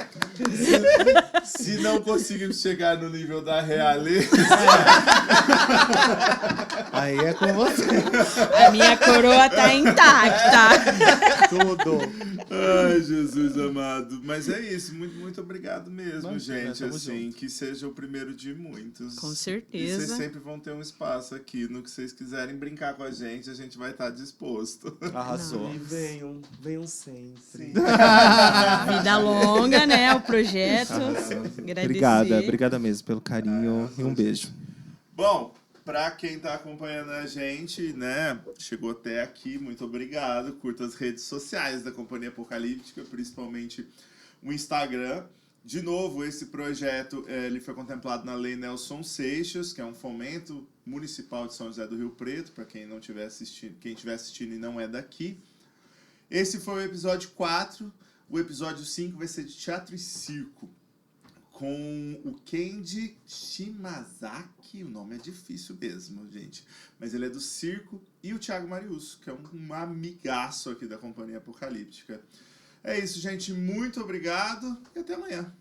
Se não conseguimos chegar no nível da realeza, Aí é com você. A minha coroa tá intacta. Tudo. ai, Jesus amado. Mas é isso, muito, muito obrigado mesmo, Imagina, gente. tamo Assim, junto. que seja o primeiro de muitos. Com E certeza. vocês sempre vão ter um espaço aqui. No que vocês quiserem brincar com a gente vai estar disposto. Arrasou. E venham sempre. Vida longa, né? O projeto. Agradecer. Obrigada mesmo pelo carinho e um beijo. Bom, pra quem tá acompanhando a gente, né, chegou até aqui, muito obrigado. Curta as redes sociais da Companhia Apocalíptica, principalmente o Instagram. De novo, esse projeto ele foi contemplado na Lei Nelson Seixas, que é um fomento municipal de São José do Rio Preto, para quem não tiver assistindo, quem estiver assistindo e não é daqui. Esse foi o episódio 4. O episódio 5 vai ser de teatro e circo, com o Kenji Shimazaki. O nome é difícil mesmo, gente. Mas ele é do circo. E o Thiago Mariusso, que é um amigaço aqui da Companhia Apocalíptica. É isso, gente. Muito obrigado e até amanhã.